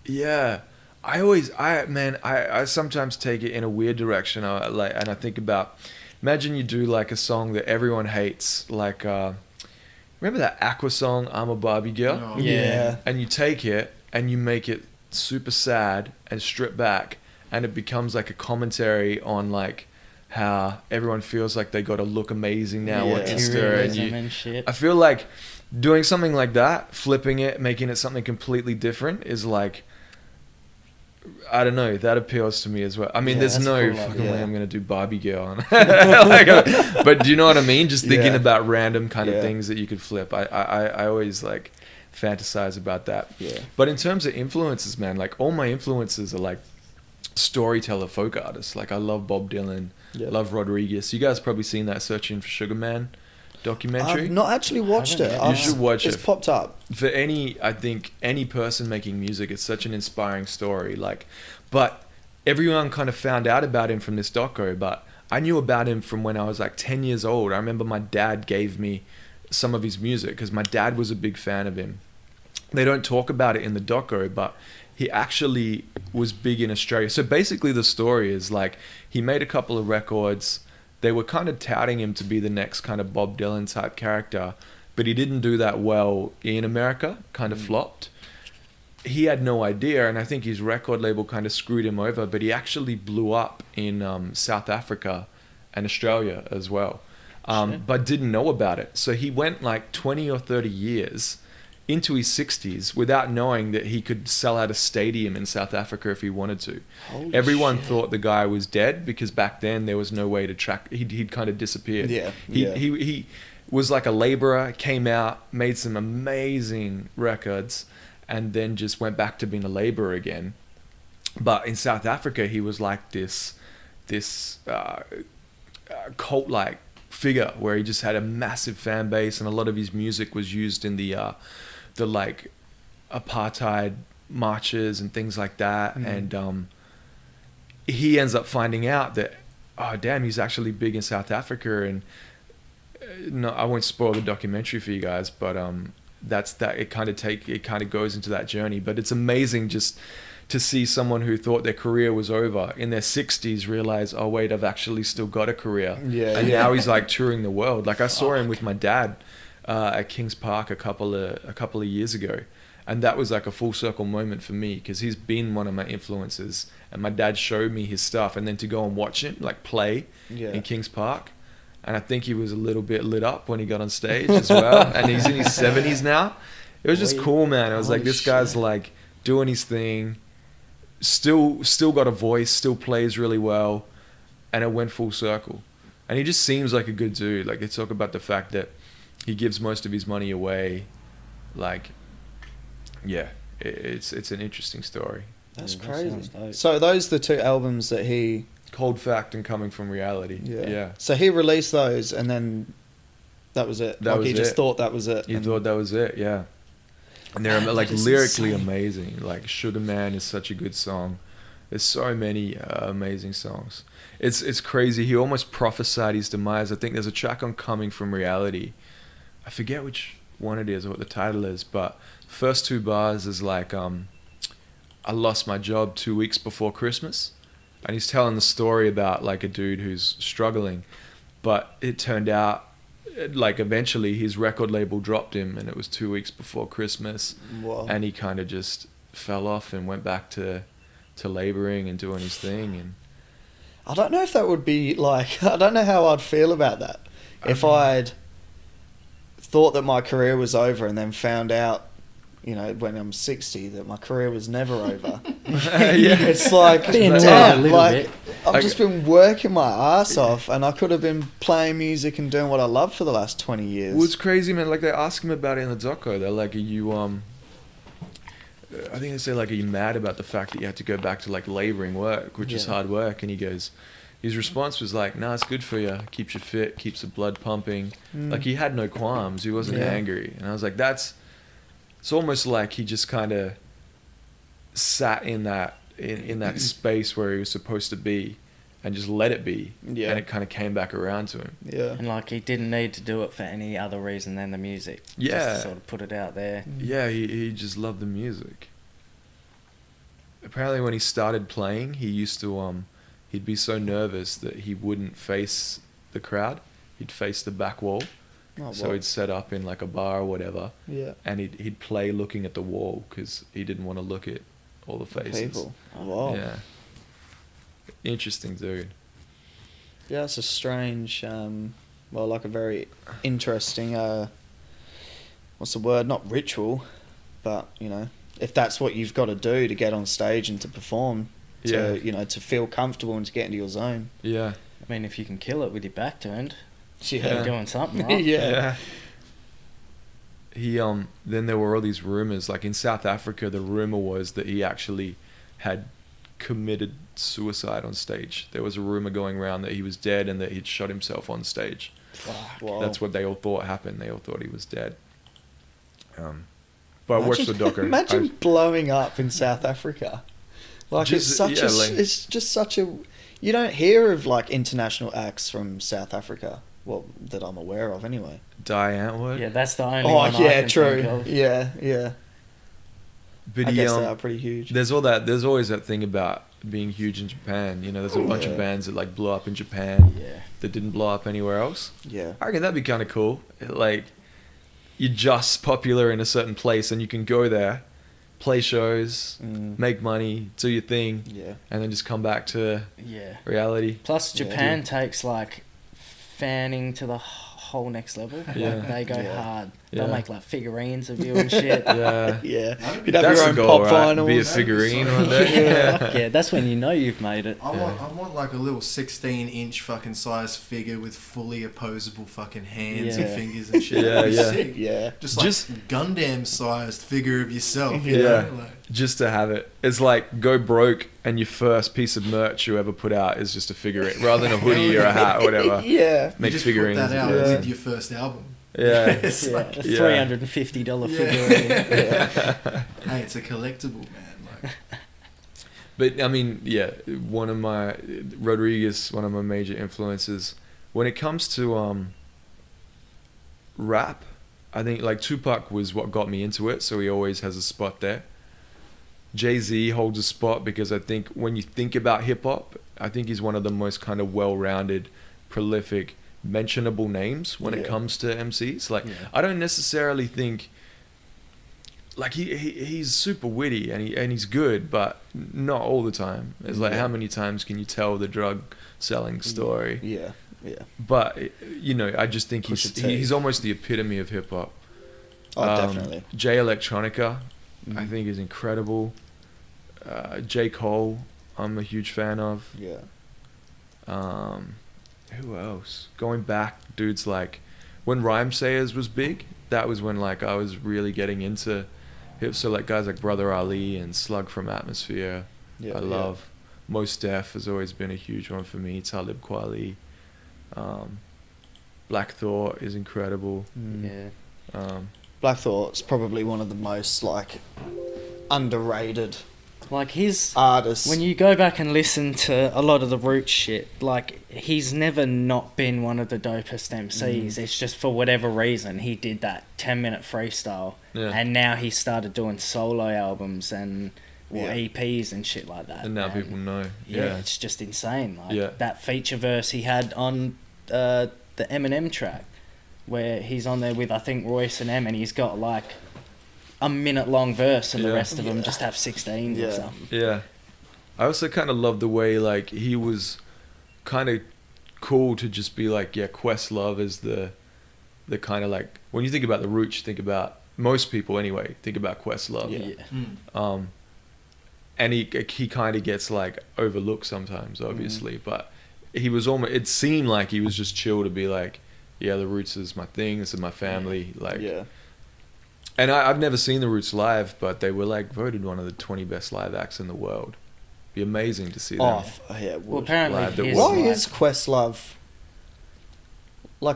Yeah, I sometimes take it in a weird direction. And I think about, imagine you do like a song that everyone hates, like remember that Aqua song, "I'm a Barbie Girl"? Oh, Yeah. And you take it and you make it super sad and strip back, and it becomes like a commentary on like how everyone feels like they got to look amazing now on Insta, Materialism and shit. I feel like doing something like that, flipping it, making it something completely different is like, I don't know, that appeals to me as well. I mean, Yeah, there's that's no cool, like, fucking way yeah. I'm going to do Barbie Girl. But do you know what I mean? Just thinking Yeah. about random kind of Yeah. things that you could flip. I always like fantasize about that. Yeah. But in terms of influences, man, like all my influences are like storyteller folk artists. Like I love Bob Dylan, Yeah. love Rodriguez. You guys probably seen that Searching for Sugarman documentary. I've not actually watched it. haven't yet. You should watch It's it. popped up. For I think any person making music, it's such an inspiring story. Like, but everyone kind of found out about him from this doco, but I knew about him from when I was like 10 years old. I remember my dad gave me some of his music because my dad was a big fan of him. They don't talk about it in the doco, but he actually was big in Australia. So basically the story is like he made a couple of records. They were kind of touting him to be the next kind of Bob Dylan type character, but he didn't do that well in America, kind of flopped. he had no idea, and I think his record label kind of screwed him over, but he actually blew up in South Africa and Australia as well, but didn't know about it. So he went like 20 or 30 years into his 60s without knowing that he could sell out a stadium in South Africa if he wanted to. Holy Everyone shit. thought the guy was dead because back then there was no way to track. He'd kind of disappeared. Yeah, He was like a laborer, came out, made some amazing records, and then just went back to being a laborer again. But in South Africa, he was like this cult-like figure where he just had a massive fan base, and a lot of his music was used in the like apartheid marches and things like that. And he ends up finding out that, oh damn, he's actually big in South Africa. And no, I won't spoil the documentary for you guys, but it kind of goes into that journey. But it's amazing just to see someone who thought their career was over in their 60s realize, oh wait, I've actually still got a career. And now he's like touring the world. Like I saw him with my dad at Kings Park a couple of years ago, and that was like a full circle moment for me, because he's been one of my influences, and my dad showed me his stuff, and then to go and watch him like play in Kings Park, and I think he was a little bit lit up when he got on stage as well. And he's in his 70s now. It was just cool, man. It was like, this guy's like doing his thing, still got a voice, still plays really well, and it went full circle. And he just seems like a good dude. Like, they talk about the fact that he gives most of his money away. Like, yeah, it's an interesting story. That's That crazy. sounds dope. So those are the two albums that he... Cold Fact and Coming From Reality. Yeah. So he released those, and then that was it. That was he just it. thought that was it. He and- thought that was it, yeah. And they're like is lyrically insane. amazing. Like Sugarman is such a good song. There's so many amazing songs. It's crazy. He almost prophesied his demise. I think there's a track on Coming From Reality. I forget which one it is or what the title is, but first two bars is like, I lost my job 2 weeks before Christmas. And he's telling the story about like a dude who's struggling. But it turned out, like eventually his record label dropped him, and it was 2 weeks before Christmas. Wow. And he kind of just fell off and went back to laboring and doing his thing. And I don't know if that would be like... I don't know how I'd feel about that. If I'd thought that my career was over and then found out, you know, when I'm 60, that my career was never over. It's like, Being damn, right a little like, bit. I've just been working my ass off, and I could have been playing music and doing what I love for the last 20 years. well, it's crazy, man. Like, they ask him about it in the doco. They're like, are you I think they say, like, are you mad about the fact that you had to go back to like laboring work, which is hard work? And he goes, his response was like, nah, it's good for you, keeps you fit, keeps the blood pumping. Like, he had no qualms, he wasn't angry. And I was like, it's almost like he just kind of sat in that space where he was supposed to be and just let it be. And it kind of came back around to him. And like, he didn't need to do it for any other reason than the music. Just to sort of put it out there. Yeah, he just loved the music. Apparently when he started playing, he used to he'd be so nervous that he wouldn't face the crowd. He'd face the back wall. So he'd set up in like a bar or whatever, and he'd play looking at the wall because he didn't want to look at all the faces. People. Wow. Yeah. Interesting dude. Yeah, it's a strange, like a very interesting, what's the word? Not ritual, but, you know, if that's what you've got to do to get on stage and to perform, you know, to feel comfortable and to get into your zone. Yeah. I mean, if you can kill it with your back turned, Yeah. you're doing something, right? Yeah. He then there were all these rumors, like in South Africa, the rumor was that he actually had committed suicide on stage. There was a rumor going around that he was dead and that he'd shot himself on stage. Wow. That's what they all thought happened. They all thought he was dead. But I watched the doco. Imagine blowing up in South Africa. Like, Just- it's just such a... You don't hear of, like, international acts from South Africa. Well, that I'm aware of, anyway. Die Antwoord. Yeah, that's the only Oh, one I yeah, can true. think of. Yeah. But I he, guess they are pretty huge. there's always that thing about being huge in Japan. You know, there's a bunch of bands that like blew up in Japan that didn't blow up anywhere else. Yeah. I reckon that'd be kind of cool. Like, you're just popular in a certain place and you can go there, play shows, make money, do your thing, and then just come back to reality. Plus, Japan takes like fanning to the whole next level. Yeah. Like, they go hard. Yeah. They'll make like figurines of you and shit. Yeah. You'd have That's your the own goal, pop right? vinyls. Be a figurine one day. Yeah, that's when you know you've made it. I want like a little 16-inch fucking size figure with fully opposable fucking hands and fingers and shit. Yeah, That'd be yeah. sick. Yeah. Just Gundam sized figure of yourself. You Yeah. know? Like, Just to have it. It's like go broke and your first piece of merch you ever put out is just a figurine rather than a hoodie or a hat or whatever. Yeah. you Make just figurines. put that out Yeah. with your first album. Yeah. It's like, A $350 Yeah. figurine. hey, it's a collectible, man. Like, But I mean, one of my Rodriguez, one of my major influences when it comes to rap. I think like Tupac was what got me into it, so he always has a spot there. Jay-Z holds a spot because I think when you think about hip hop, I think he's one of the most kind of well-rounded, prolific, mentionable names when it comes to MCs. Like I don't necessarily think like he's super witty and he's good, but not all the time. It's like how many times can you tell the drug selling story? Yeah. But I just think he's almost the epitome of hip hop. Oh, definitely. Jay Electronica, I think is incredible. J. Cole, I'm a huge fan of. Yeah. Who else? Going back, dudes like when Rhymesayers was big, that was when like I was really getting into hip. So like guys like Brother Ali and Slug from Atmosphere, I love. Mos Def has always been a huge one for me. Talib Kweli. Black Thought is incredible. Black Thought's probably one of the most like underrated Like his artists. when you go back and listen to a lot of the Roots shit, like he's never not been one of the dopest MCs. It's just for whatever reason he did that 10-minute freestyle, and now he started doing solo albums and EPs and shit like that. And now people know. Yeah, it's just insane. Like that feature verse he had on the Eminem track, where he's on there with I think Royce and M, and he's got like a minute-long verse, and the rest of them just have 16 or something. Yeah. I also kind of love the way, like, he was kind of cool to just be like, Questlove is the kind of, like, when you think about the Roots, you think about, most people anyway, think about Questlove. And he kind of gets, like, overlooked sometimes, obviously, but he was almost, it seemed like he was just chill to be like, the Roots is my thing, this is my family, And I've never seen the Roots live, but they were like voted one of the 20 best live acts in the world. Be amazing to see them. Well, apparently, why is Questlove the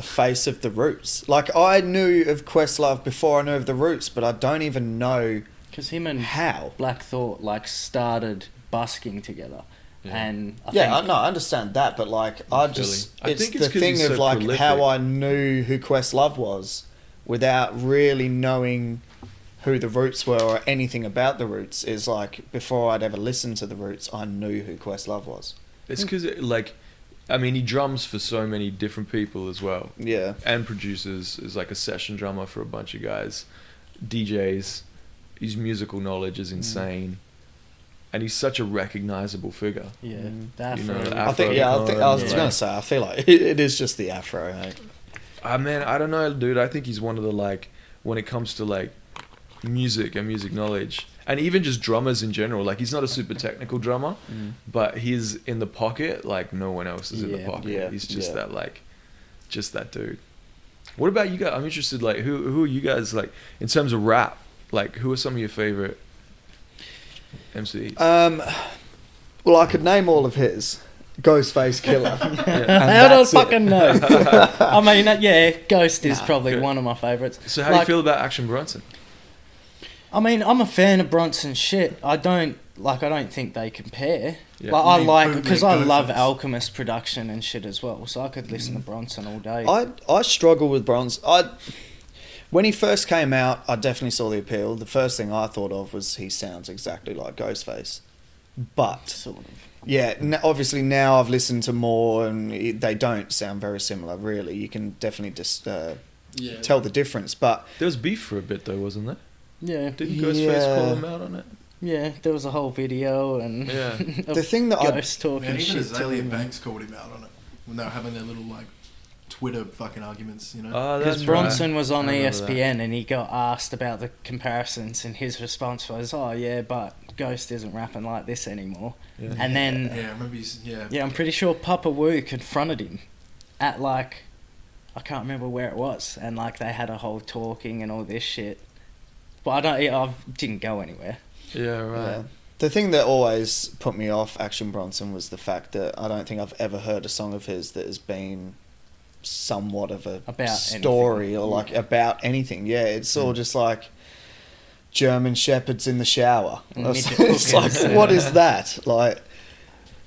face of the Roots? Like I knew of Questlove before I knew of the Roots, but I don't even know because him and how Black Thought like started busking together. And I understand that, but like it's the thing of like prolific. how I knew who Questlove was without really knowing who the Roots were or anything about the Roots is like before I'd ever listened to the Roots, I knew who Questlove was. It's because he drums for so many different people as well. Yeah, and produces is like a session drummer for a bunch of guys, DJs. His musical knowledge is insane. And he's such a recognizable figure. Yeah, the afro. I think I was gonna say I feel like it is just the afro. Hey? Man, I don't know, dude. I think he's one of the like when it comes to like music and music knowledge, and even just drummers in general. Like he's not a super technical drummer, but he's in the pocket like no one else is in the pocket. Yeah, he's just that dude. What about you guys? I'm interested. Like who are you guys like in terms of rap? Like who are some of your favorite MCs? Well, I could name all of his. Ghostface Killer. How do I fucking know? I mean, Ghost is probably one of my favourites. So how do you feel about Action Bronson? I mean, I'm a fan of Bronson's shit. I don't think they compare. Yeah. Like because I love Alchemist production and shit as well. So I could listen to Bronson all day. I struggle with Bronson. When he first came out, I definitely saw the appeal. The first thing I thought of was he sounds exactly like Ghostface. But, sort of. Yeah, obviously now I've listened to more and they don't sound very similar, really. You can definitely just tell the difference. But There was beef for a bit though, wasn't there? Yeah. Didn't Ghostface call him out on it? Yeah, there was a whole video and Yeah. the thing that Ghost talking Man, even shit to Azalea him. Banks called him out on it when they were having their little like Twitter fucking arguments, you know. Oh, Because that's Bronson was on I remember ESPN and he got asked about the comparisons, and his response was, "Oh yeah, but Ghost isn't rapping like this anymore." Yeah. And then Yeah, I remember. Yeah. yeah, I'm pretty sure Papa Wu confronted him at like, I can't remember where it was, and like they had a whole talking and all this shit. But I didn't go anywhere. Yeah, right. yeah. The thing that always put me off Action Bronson was the fact that I don't think I've ever heard a song of his that has been somewhat of a About story anything. or like about anything. Yeah, it's all just like German shepherds in the shower. And It's midget like, cookers. what is that? Like,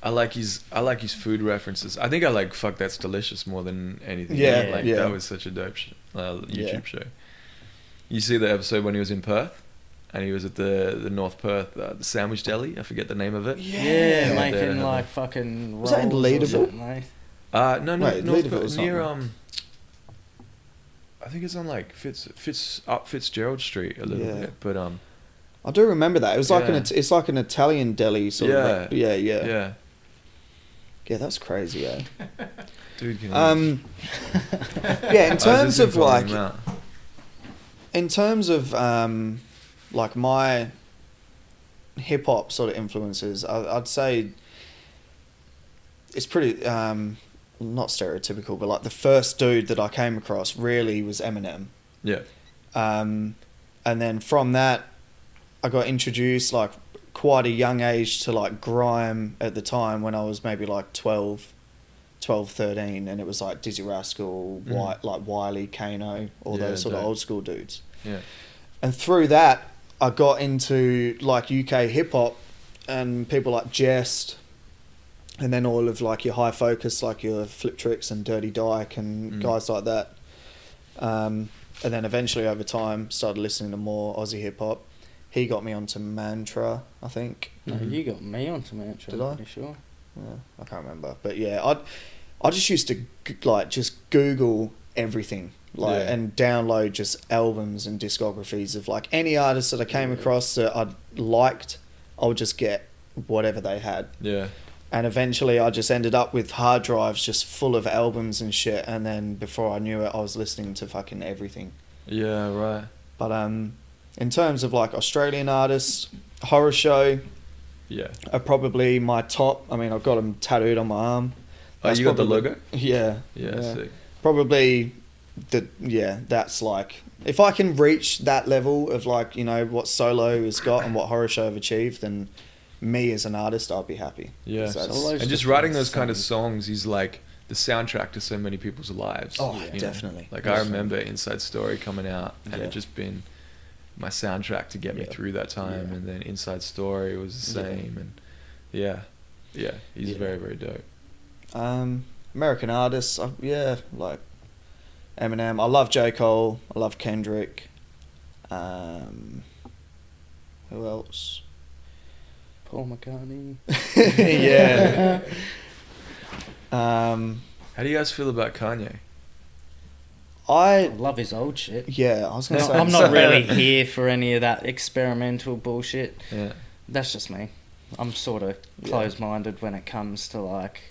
I like his food references. I think I like "Fuck That's Delicious" more than anything. Yeah, like yeah. that was such a dope YouTube Yeah. show. You see the episode when he was in Perth, and he was at the North Perth the sandwich deli. I forget the name of it. Yeah, Yeah, making there. like fucking rolls Was that in or Leaderville? something, eh? No, Wait, North Leaderville Perth, was near something. I think it's on like Fitzgerald Street a little Yeah. bit, but I do remember that. It was like Yeah. it's like an Italian deli sort of. Yeah. yeah, That's crazy. Yeah. dude. Can Yeah. In terms of like, yeah, in terms of like my hip hop sort of influences, I'd say it's pretty not stereotypical, but like the first dude that I came across really was Eminem. And then from that, I got introduced like quite a young age to like grime at the time when I was maybe like 12, 13, and it was like Dizzy Rascal, like Wiley, Kano, all Yeah, those sort of dope. old school dudes. yeah, And through that, I got into like UK hip hop and people like Jest, and then all of like your high focus, like your Flip Tricks and Dirty Dyke and guys like that. And then eventually over time started listening to more Aussie hip hop. He got me onto Mantra, I think. No, you got me onto Mantra. Did I? I'm pretty sure. Yeah, I can't remember, but yeah, I just used to like just Google everything, like Yeah. and download just albums and discographies of like any artist that I came across that I liked. I would just get whatever they had, yeah. and eventually I just ended up with hard drives just full of albums and shit. And then before I knew it, I was listening to fucking everything. Yeah, right. But in terms of like Australian artists, Horror Show Yeah. are probably my top. I mean, I've got them tattooed on my arm. Oh, you got the probably- logo? Yeah. Yeah, sick. Probably that's like, if I can reach that level of like, you know, what Solo has got and what Horror Show have achieved, then me as an artist, I'll be happy. Yeah. 'Cause that's- Solo's And just just writing like those kind of songs. songs is like the soundtrack to so many people's lives. Oh, you know? definitely. Like I remember Inside Story coming out and Yeah. it just been my soundtrack to get me Yeah. through that time. Yeah. And then Inside Story was the Yeah. same. And yeah, he's Yeah. very, very dope. American artists, like Eminem. I love J. Cole. I love Kendrick. Who else? Paul McCartney. Yeah. How do you guys feel about Kanye? I I love his old shit. yeah, I was gonna No, say. I'm not really here for any of that experimental bullshit. Yeah. That's just me. I'm sort of Yeah. closed-minded when it comes to like,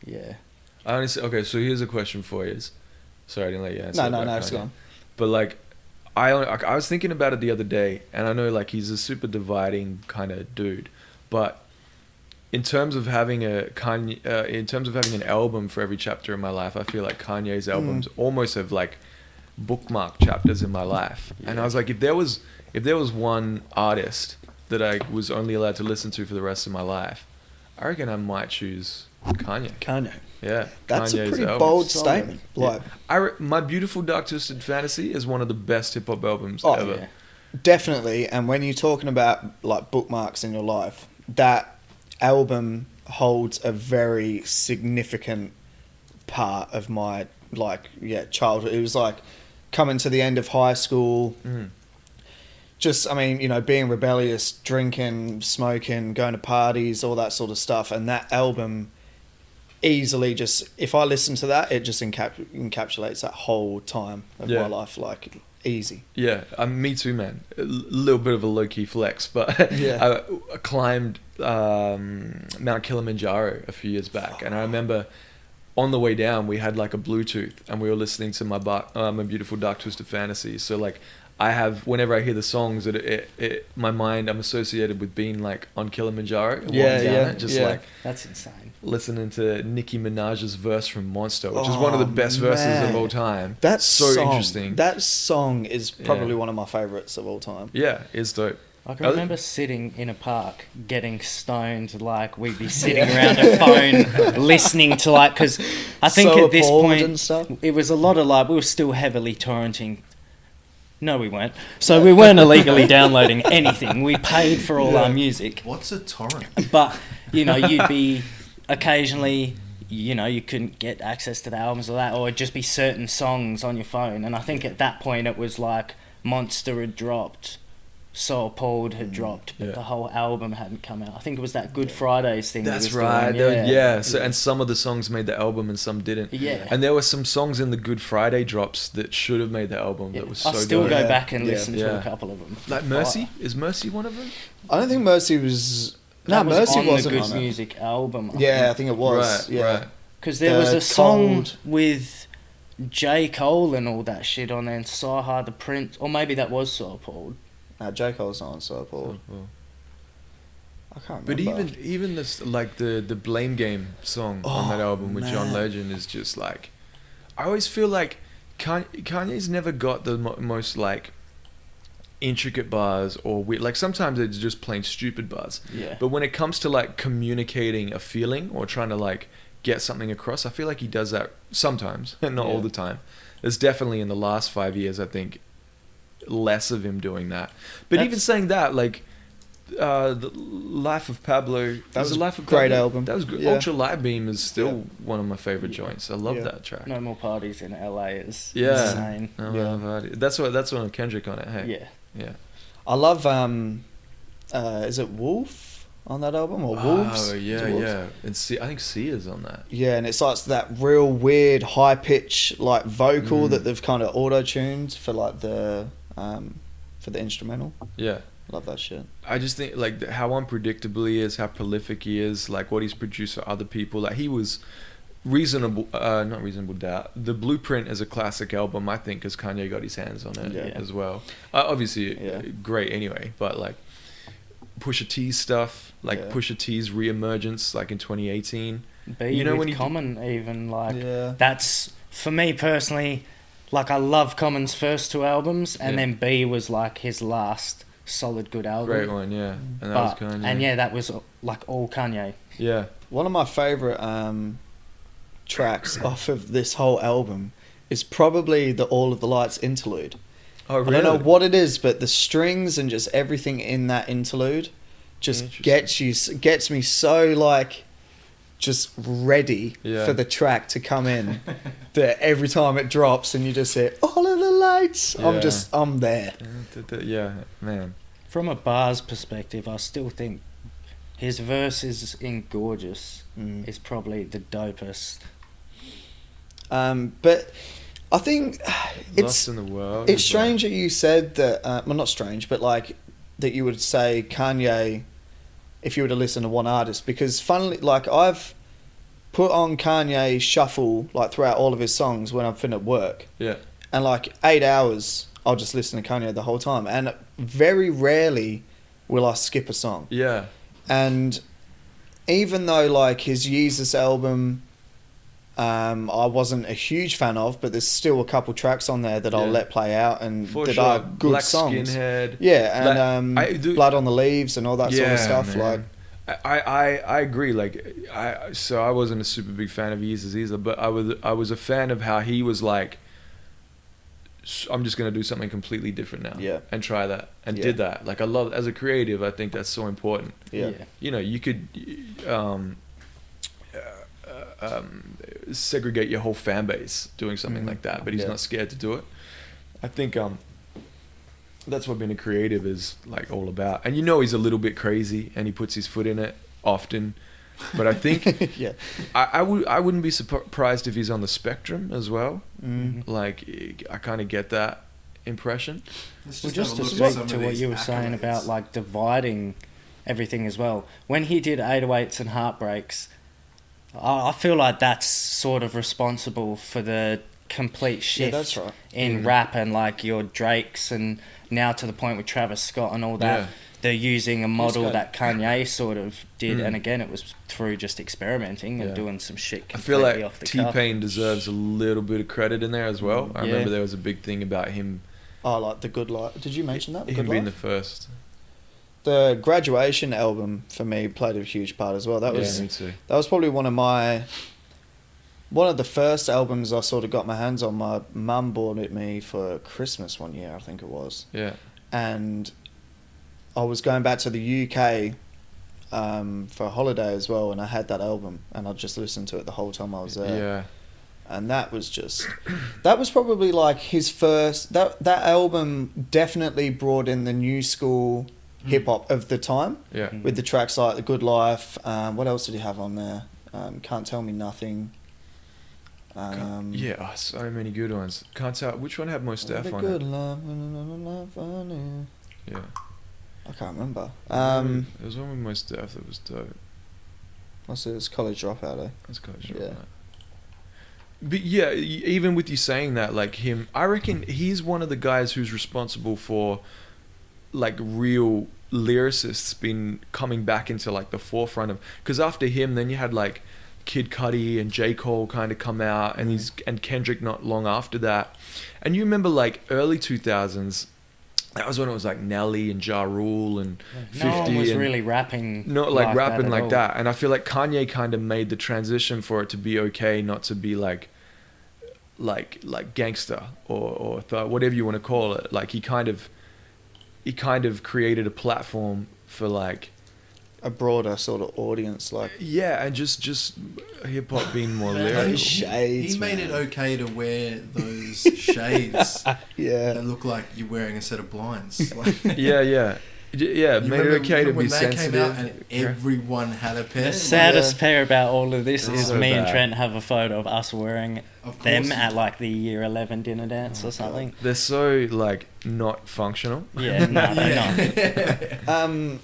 yeah. I honestly, okay, so here's a question for you. Sorry, I didn't let you answer. No, about it's Kanye. gone. But like, I was thinking about it the other day, and I know like he's a super dividing kind of dude, but in terms of having an album for every chapter in my life, I feel like Kanye's albums almost have like bookmark chapters in my life. And I was like, if there was one artist that I was only allowed to listen to for the rest of my life, I reckon I might choose Kanye. Kanye. Yeah, That's a Kanye's pretty albums. bold Solid. statement. Like, My Beautiful Dark Twisted Fantasy is one of the best hip hop albums Oh, ever. Yeah. definitely. And when you're talking about like bookmarks in your life, that album holds a very significant part of my childhood. It was like coming to the end of high school. Just, I mean, you know, being rebellious, drinking, smoking, going to parties, all that sort of stuff. And that album easily just, if I listen to that, it just encapsulates that whole time of my life, like easy. Yeah, me too, man. A little bit of a low-key flex, but I climbed Mount Kilimanjaro a few years back, and I remember on the way down we had like a Bluetooth, and we were listening to my Beautiful Dark Twisted Fantasy. So like, I have, whenever I hear the songs, my mind, I'm associated with being like on Kilimanjaro. And walking down it, just like, that's insane. Listening to Nicki Minaj's verse from Monster, which is one of the best verses of all time. That's so interesting. That song is probably one of my favorites of all time. Yeah, it's dope. I can remember sitting in a park, getting stoned, like we'd be sitting around a phone, listening to like, because I think So at this point, and stuff. it was a lot of like, we were still heavily torrenting. No, we weren't. So we weren't illegally downloading anything. We paid for all our music. What's a torrent? But, you know, you'd be occasionally, you know, you couldn't get access to the albums or that, or it'd just be certain songs on your phone. And I think at that point it was like Monster had dropped, So Appalled had dropped, but the whole album hadn't come out. I think it was that Good Fridays thing. That's that was right. doing, So, and some of the songs made the album and some didn't. Yeah. And there were some songs in the Good Friday drops that should have made the album. That was so I still dope. go back and listen to a couple of them. Like Mercy? Is Mercy one of them? I don't think Mercy was... That was Mercy on wasn't the Good on it. Music album. I think it was. Right. Because there was a song Cold. with J. Cole and all that shit on there, and Saha the Prince, or maybe that was So Appalled. J. Cole's not on So Appalled. I can't remember. But even this, like the Blame Game song on that album with John Legend is just like, I always feel like Kanye's never got the most like intricate bars or weird, like sometimes it's just plain stupid bars. Yeah. But when it comes to like communicating a feeling or trying to like get something across, I feel like he does that sometimes, and not all the time. There's definitely in the last 5 years, I think, less of him doing that. But even saying that, like the Life of Pablo, that was a Life of great Pablo? album. That was good. Yeah. Ultra Light Beam is still one of my favorite joints. I love that track. No More Parties in LA is Yeah. insane. That's one of Kendrick on it. Hey. Yeah. I love is it Wolf on that album or Wolves? Oh yeah, Wolves? yeah. And I think Sia's on that. Yeah, and it's like that real weird high pitch like vocal that they've kind of auto tuned for like the instrumental. Yeah. Love that shit. I just think like how unpredictable he is, how prolific he is, like what he's produced for other people. Like he was not Reasonable Doubt. The Blueprint is a classic album, I think, because Kanye got his hands on it as well. Obviously, great anyway, but like Pusha T's stuff, like Pusha T's re-emergence, like in 2018. You know, when Common even like that's for me personally. Like I love Common's first two albums, and then B was like his last solid good album. Great one, yeah. And that was Kanye. And that was like all Kanye. Yeah. One of my favorite tracks off of this whole album is probably the All of the Lights interlude. Oh, really? I don't know what it is, but the strings and just everything in that interlude just gets me so like just ready for the track to come in. That every time it drops and you just hear All of the Lights, I'm there. Yeah, man. From a bars perspective, I still think his verses in Gorgeous is probably the dopest. But I think Lost in the World. It's strange that you said that. Well, not strange, but like that you would say Kanye if you were to listen to one artist, because funnily, like I've put on Kanye shuffle like throughout all of his songs when I've been at work. Yeah. And like 8 hours, I'll just listen to Kanye the whole time, and very rarely will I skip a song. Yeah. And even though like his Yeezus album, I wasn't a huge fan of, but there's still a couple tracks on there that I'll let play out and are good Black songs. Skinhead. Yeah, and Blood on the Leaves and all that sort of stuff. Man. Like, I agree. Like, I wasn't a super big fan of Yeezus either, but I was a fan of how he was like, I'm just gonna do something completely different now, and try that, and did that. Like, I love, as a creative, I think that's so important. Yeah. You know, you could segregate your whole fan base doing something like that, but he's not scared to do it. I think that's what being a creative is like all about. And you know, he's a little bit crazy, and he puts his foot in it often. But I think Yeah. I wouldn't be surprised if he's on the spectrum as well. Mm. Like, I kind of get that impression. Let's Well, just just have a to look at speak some to of what these you were saying about accolades. like dividing everything as well. When he did 808s and Heartbreaks, I feel like that's sort of responsible for the complete shift that's right. in rap and like your Drakes, and now to the point with Travis Scott and all that. Yeah. They're using a model good. that Kanye sort of did, Mm. and again, it was through just experimenting and Yeah. doing some shit I feel completely like off the cuff. T-Pain deserves a little bit of credit in there as well. I Yeah. remember there was a big thing about him Oh, like The Good Life. Did you mention that? The him Good being Life? the first. The Graduation album for me played a huge part as well. That was me too. that was probably one of the first albums I sort of got my hands on. My mum bought it me for Christmas one year, I think it was. Yeah. And I was going back to the UK for a holiday as well, and I had that album, and I just listened to it the whole time I was there. Yeah. And that was just, that was probably like his first, that album definitely brought in the new school hip hop of the time, Yeah. with the tracks like The Good Life. What else did he have on there? Can't Tell Me Nothing. Yeah, so many good ones. Can't tell which one had most Def The on Good it. Life. I knew. Yeah. I can't remember. There was one with most Def that was dope. What's it? It's College Dropout, eh? That's kind of Yeah. But yeah, even with you saying that, like him, I reckon he's one of the guys who's responsible for, like, real lyricists been coming back into like the forefront of. Because after him, then you had like Kid Cudi and J. Cole kind of come out, and and Kendrick not long after that. And you remember like early 2000s, that was when it was like Nelly and Ja Rule and 50 No one was and really rapping. not like rapping at like all. that. And I feel like Kanye kind of made the transition for it to be okay, not to be like gangster or whatever you want to call it. Like he kind of created a platform for like A broader sort of audience, like. yeah, and just hip hop being more Man, lyrical. Shades, he made man. it okay to wear those shades Yeah. that look like you're wearing a set of blinds. Like, Yeah. Yeah, you made it remember okay to when be they sensitive. came out and everyone had a pair. The saddest Yeah. pair about all of this Oh, is so me and bad. Trent have a photo of us wearing Of course them you at do. like the year 11 dinner dance or something. They're so like not functional. Yeah, no, they're not. Yeah.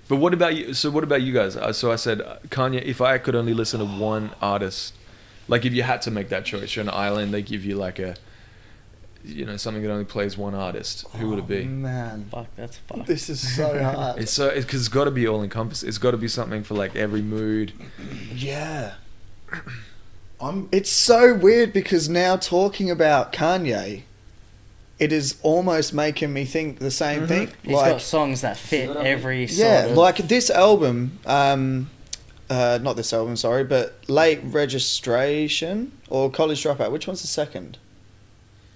But what about you? So what about you guys? So I said Kanye. If I could only listen to one artist, like if you had to make that choice, you're on an island. They give you like a, something that only plays one artist. Who would it be? Man, Fuck, that's fucked. this is so hard. It's because it's got to be all encompassing. It's got to be something for like every mood. Yeah. I'm It's so weird because now talking about Kanye, it is almost making me think the same thing. He's got songs that fit every sort yeah, of... like this album, not this album, sorry, but Late Registration or College Dropout. Which one's the second?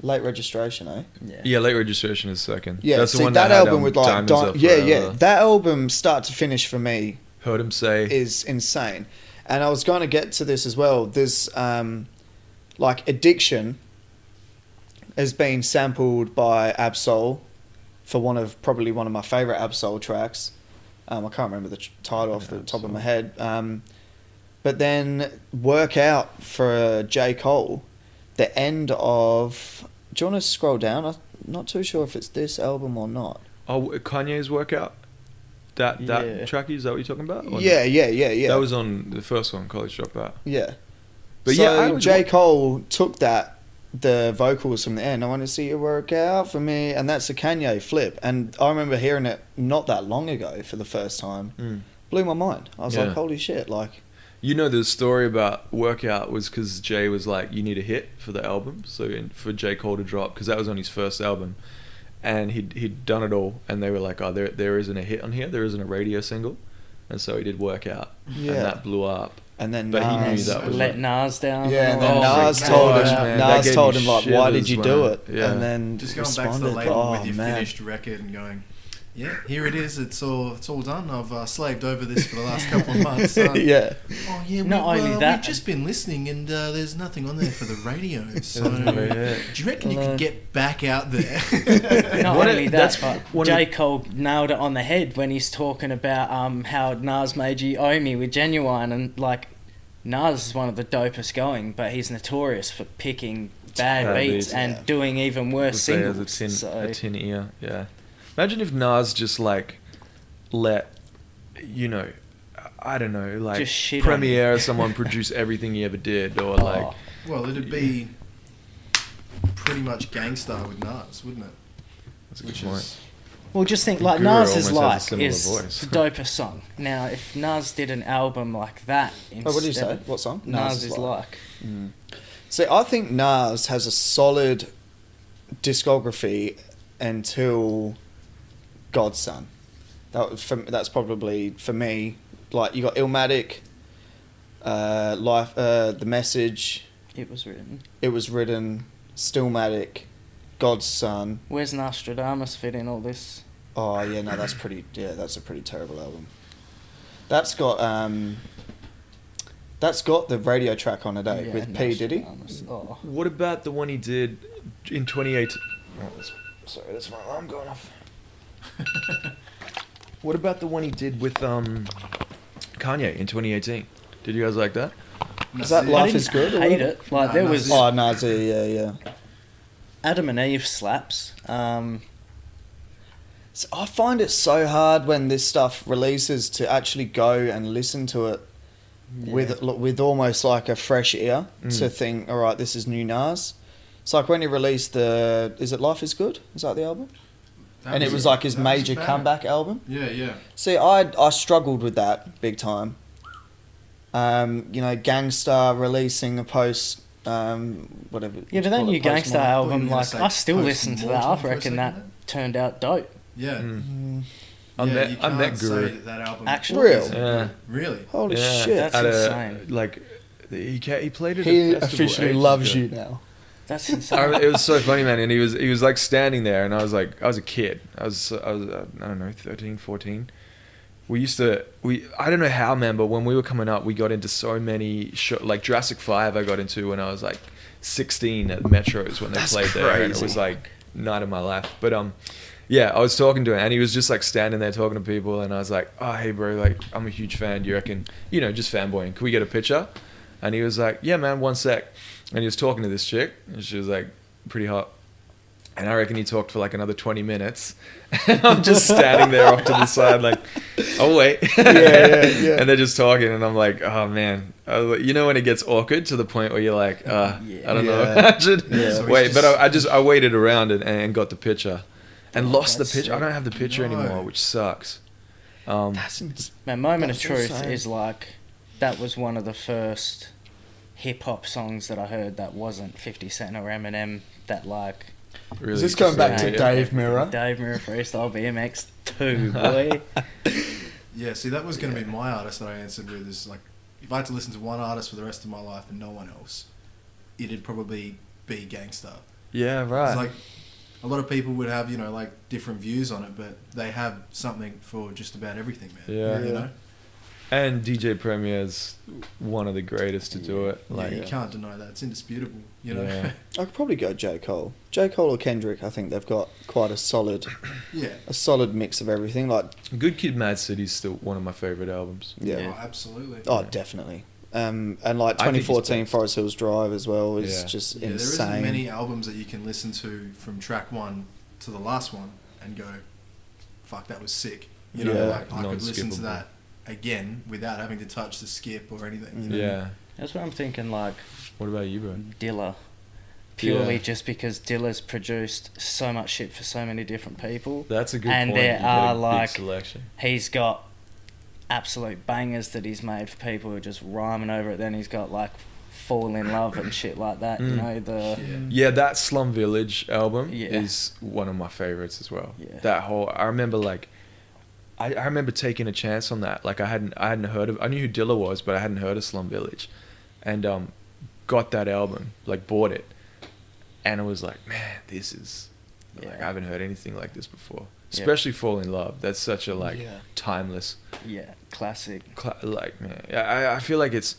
Late Registration, eh? Yeah, Late Registration is second. Yeah, That's the see one that had, album with like, Diamonds Are yeah, Forever. that album start to finish for me Heard him say. is insane. And I was going to get to this as well. There's like Addiction has been sampled by Absol for probably one of my favorite Absol tracks. I can't remember the title off the top of my head. But then Work Out for J. Cole, the end of... Do you want to scroll down? I'm not too sure if it's this album or not. Oh, Kanye's Workout? That Yeah. track, is that what you're talking about? Or Yeah. That was on the first one, College Dropout. Yeah. But so yeah, I was J. Cole took the vocals from the end. I want to see you work out for me, and that's a Kanye flip. And I remember hearing it not that long ago for the first time. Blew my mind. I was Yeah. like, holy shit! Like, The story about Workout was because Jay was like, you need a hit for the album, for J. Cole to drop, because that was on his first album, and he'd done it all, and they were like, oh, there isn't a hit on here, there isn't a radio single, and so he did Workout, Yeah. and that blew up. and then But he knew Nas, that was Let Nas down. yeah, and then Oh my Nas gosh, told him. man, that Nas gave told me him like, why did shivers you when do I- it? yeah. And then just going back to responded, the label oh, with your man. finished record and going, Yeah, here it is. It's all done. I've slaved over this for the last couple of months. Yeah. Oh yeah. Not only that, we've just been listening, and there's nothing on there for the radio. So, Yeah. do you reckon you could get back out there? Not What only it- that, that's but one J. of- Cole nailed it on the head when he's talking about how Nas made you owe me with Genuine, and like Nas is one of the dopest going, but he's notorious for picking bad Bad beats beats, and yeah. doing even worse Say as singles. a tin ear. Yeah. Imagine if Nas just like let, you know, I don't know, like Just shit on Premiere someone produce everything he ever did, or like. Oh. Well, it'd be pretty much Gangstar with Nas, wouldn't it? That's a good Which point. is Well, just think like Guru Nas is almost has a like similar is voice. the dopest song. Now, if Nas did an album like that, Oh, what do you say? instead- What song? Nas is like. See, I think Nas has a solid discography until God's Son. That's probably for me. Like you got Illmatic, The Message. It was written. It was written. Stillmatic, God's Son. Where's Nostradamus fit in all this? Oh yeah, no, that's pretty. Yeah, that's a pretty terrible album. That's got the radio track on it, Yeah, with P Diddy. Nostradamus. Oh. What about the one he did in 2018? Oh, sorry, that's my alarm going off. What about the one he did with Kanye in 2018? Did you guys like that? Is that Nasir. Life I didn't is Good or hate whatever? it. Like No, there no, was Oh, Nasir, yeah. Adam and Eve slaps. So I find it so hard when this stuff releases to actually go and listen to it with almost like a fresh ear to think, all right, this is new Nas. It's like when he released is it Life is Good? Is that the album? And it was like his that major bad. comeback album. Yeah. See, I struggled with that big time. Gangstar releasing a post, whatever. Yeah, but that new Post Gangsta Malone. album, gonna like say I still listen to that. post-mortem I for a reckon second that there. turned out dope. Yeah. I Yeah, met you I met can't Guru. say that album Actually? Real? is Yeah. good. Really? Holy Yeah, shit! That's at insane. Like he played it. He at a festival officially ages loves ago. you now. That's I insane. remember, it was so funny, man. And he was like standing there, and I was a kid. I was I don't know, 13, 14. I don't know how, man, but when we were coming up, we got into so many like Jurassic 5 I got into when I was like 16 at Metro's when they That's played there, and it crazy. was like night of my life. But yeah, I was talking to him, and he was just like standing there talking to people, and I was like, oh hey bro, like I'm a huge fan. Do you reckon, just fanboying, can we get a picture? And he was like, yeah man, 1 sec. And he was talking to this chick, and she was like pretty hot. And I reckon he talked for like another 20 minutes. And I'm just standing there off to the side like, oh wait. Yeah. And they're just talking, and I'm like, oh man. I was like, when it gets awkward to the point where you're like, I don't know. Yeah. I should Yeah. So wait. it's But just- I waited around and got the picture. And lost the that's picture. I sick. don't have the picture No. anymore, which sucks. That's Man, Moment of That's Truth insane. is like that was one of the first hip hop songs that I heard that wasn't 50 Cent or Eminem. That like Really Is this going back to yeah. Dave Mirra? Dave Mirra Freestyle BMX 2, boy. Yeah, see, that was going to be my artist that I answered with is like, if I had to listen to one artist for the rest of my life and no one else, it'd probably be Gangstar. Yeah, right. It's like, a lot of people would have, like different views on it, but they have something for just about everything, man. Yeah. You know? And DJ Premier's one of the greatest to do it. Like, Like, you can't deny that. It's indisputable, you know? Yeah. I could probably go J Cole. J Cole or Kendrick. I think they've got quite a solid mix of everything. Like Good Kid, Mad City's still one of my favorite albums. yeah. Oh, absolutely. Oh, definitely. And like I think he's 2014 best. Forest Hills Drive as well is Yeah. just Yeah, there insane. isn't many albums that you can listen to from track one to the last one and go, fuck, that was sick. You know, Yeah. like I could listen to Non-skippable. that again without having to touch the skip or anything. You know? Yeah. That's what I'm thinking, like What about you, bro? Dilla. Purely Yeah. just because Dilla's produced so much shit for so many different people. That's a good And point. there You get are, a big like, selection. He's got absolute bangers that he's made for people who are just rhyming over it. Then he's got like Fall in Love and shit like that. You know, Yeah, that Slum Village album Yeah. is one of my favorites as well. Yeah. That whole, I remember like, I remember taking a chance on that. Like I hadn't heard of, I knew who Dilla was, but I hadn't heard of Slum Village, and got that album, like bought it, and it was like, man, this is, like, Yeah. I haven't heard anything like this before. especially Fall in Love. That's such a like timeless. Yeah, classic. Like man, I feel like it's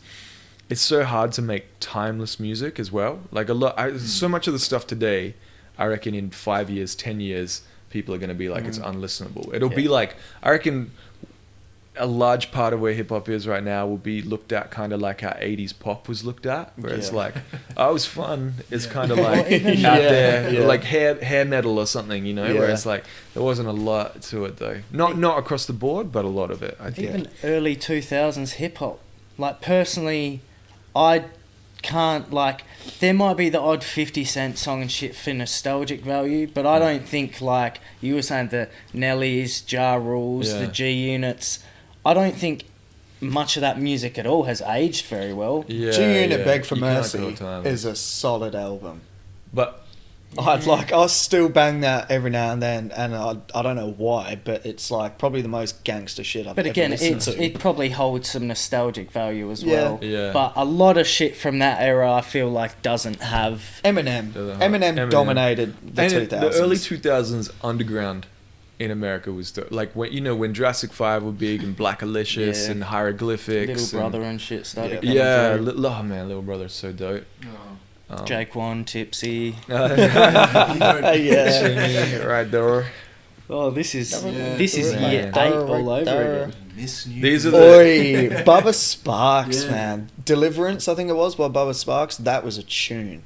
so hard to make timeless music as well. Like so much of the stuff today, I reckon in 5 years, 10 years, people are going to be like, it's unlistenable. It'll be like, I reckon a large part of where hip hop is right now will be looked at kind of like how 80s pop was looked at, where it's like, oh, it was fun. It's kind of like out there, like hair metal or something, you know, where it's like, there wasn't a lot to it though. Not across the board, but a lot of it, I think. Even early 2000s hip hop. Like personally, I can't like, there might be the odd 50 Cent song and shit for nostalgic value, but I don't think like, you were saying the Nellies, Ja Rules, the G Units, I don't think much of that music at all has aged very well. G Unit Beg for Mercy is a solid album. But I'll still bang that every now and then, and I don't know why, but it's like probably the most gangster shit I've ever listened to. It probably holds some nostalgic value as well. Yeah. But a lot of shit from that era I feel like doesn't have... Eminem dominated the 2000s. The early 2000s underground in America was like when Jurassic 5 were big and Black Alicious and Hieroglyphics, Little Brother and shit started coming through. Oh man, Little Brother's so dope. Jaquan, Tipsy. Jimmy, right there. Oh, this is year 8 all over again. These are Bubba Sparks, man. Deliverance, I think it was, by Bubba Sparks. That was a tune.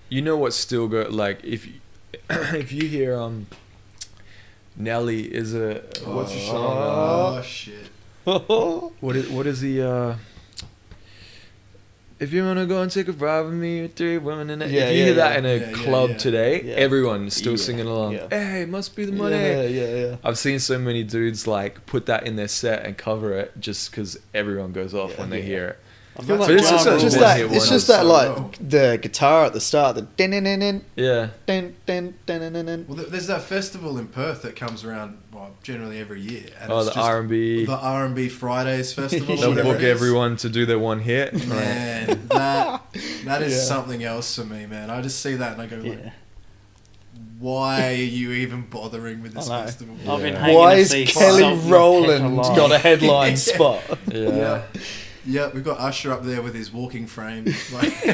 You know what's still good? Like if you hear Nelly is a what's your song? Oh shit. What is the if you wanna go and take a ride with me with 3 women in it, if you hear that in a club today, everyone's still singing along. Hey, must be the money. Yeah. I've seen so many dudes like put that in their set and cover it just because everyone goes off when they hear it. I feel like it's just that like the guitar at the start, the din din din din din din. Well, there's that festival in Perth that comes around generally every year. And the R&B. The R&B Fridays festival. They'll book everyone to do their one hit. Man, that is something else for me, man. I just see that and I go like, why are you even bothering with this festival? I've been hanging why to is see Kelly Rowland got a headline spot? Yeah, we've got Usher up there with his walking frame. Like,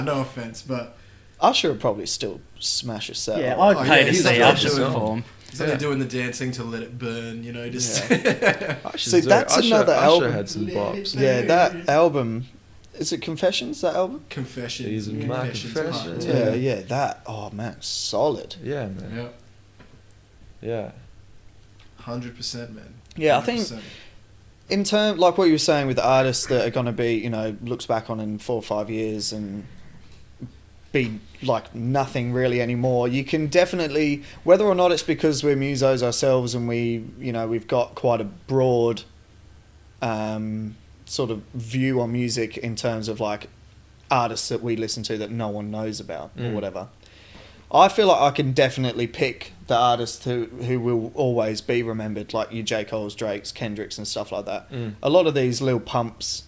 no offense, but Usher would probably still smash a set. Yeah, I'd pay to see Usher perform. He's only doing the dancing to Let It Burn, you know, just... See, that's another album. Usher had some bops. Yeah, that album... Is it Confessions, that album? Confessions. These are my confessions. Yeah, that... Oh, man, solid. Yeah, man. Yeah. 100%, man. Yeah, I think... In terms, like what you were saying with the artists that are going to be, you know, looks back on in 4 or 5 years and be like nothing really anymore, you can definitely, whether or not it's because we're musos ourselves and we've got quite a broad sort of view on music in terms of like artists that we listen to that no one knows about or whatever. I feel like I can definitely pick the artists who will always be remembered, like your J. Cole's, Drake's, Kendrick's and stuff like that. A lot of these Lil Pumps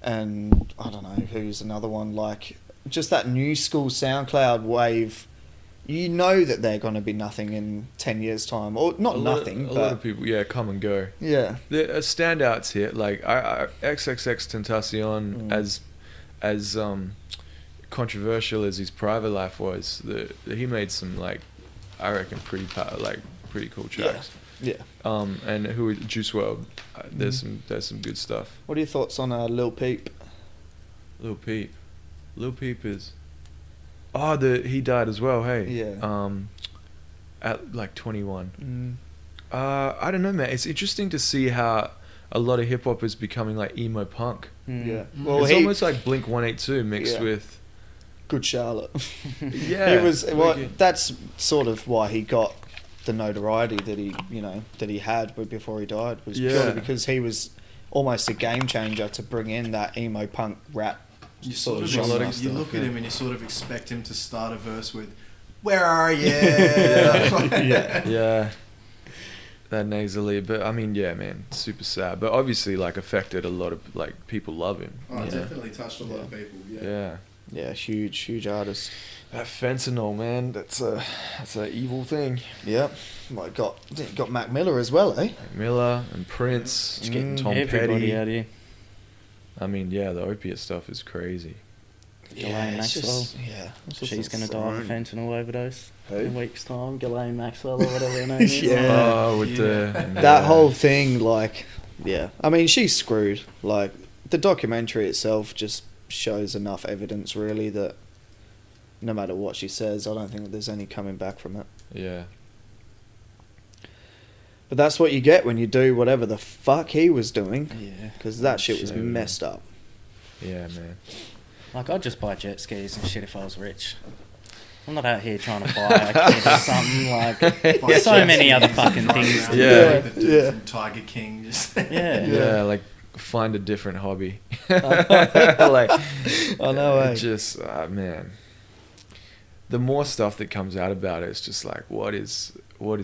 and I don't know who's another one, like just that new school SoundCloud wave, you know that they're going to be nothing in 10 years time, or not nothing. A lot of people come and go. Yeah, the standouts here, like XXXTentacion, as controversial as his private life was, he made some like, I reckon pretty cool tracks. Yeah. And Juice WRLD, there's some good stuff. What are your thoughts on Lil Peep? Lil Peep is he died as well, hey. Yeah. At like 21. I don't know, man. It's interesting to see how a lot of hip hop is becoming like emo punk. Yeah. Well, it's almost like Blink 182 mixed with Good Charlotte. Yeah. He was that's sort of why he got the notoriety that he had before he died, was purely because he was almost a game changer to bring in that emo punk rap. You look at him and you sort of expect him to start a verse with, "Where are you?" Yeah. That nasally, but I mean, yeah, man, super sad, but obviously like affected a lot of like people love him. Oh, it definitely touched a lot of people. Yeah, huge artist. That fentanyl, man, that's a evil thing. Yep. Well, got Mac Miller as well, eh? Mac Miller and Prince, It's getting Tom everybody Petty. out here. I mean, yeah, the opiate stuff is crazy. Ghislaine it's Maxwell. just, yeah. It's just She's going to die of a insane. fentanyl overdose Who? in a week's time. Ghislaine Maxwell or whatever her name is. Yeah. Oh, with the... That whole thing, like, yeah. I mean, she's screwed. Like, the documentary itself just shows enough evidence, really, that no matter what she says, I don't think that there's any coming back from it. Yeah. But that's what you get when you do whatever the fuck he was doing. Yeah. Because that shit was Shit. messed up. Yeah, man. Like, I'd just buy jet skis and shit if I was rich. I'm not out here trying to buy a kid or something. Like, Buy so jet many skis other and fucking drive things. around Yeah. like the dude Yeah. from Tiger King. Just Yeah. Yeah, like, find a different hobby. Like, I know, eh? just, man. The more stuff that comes out about it, it's just like, what is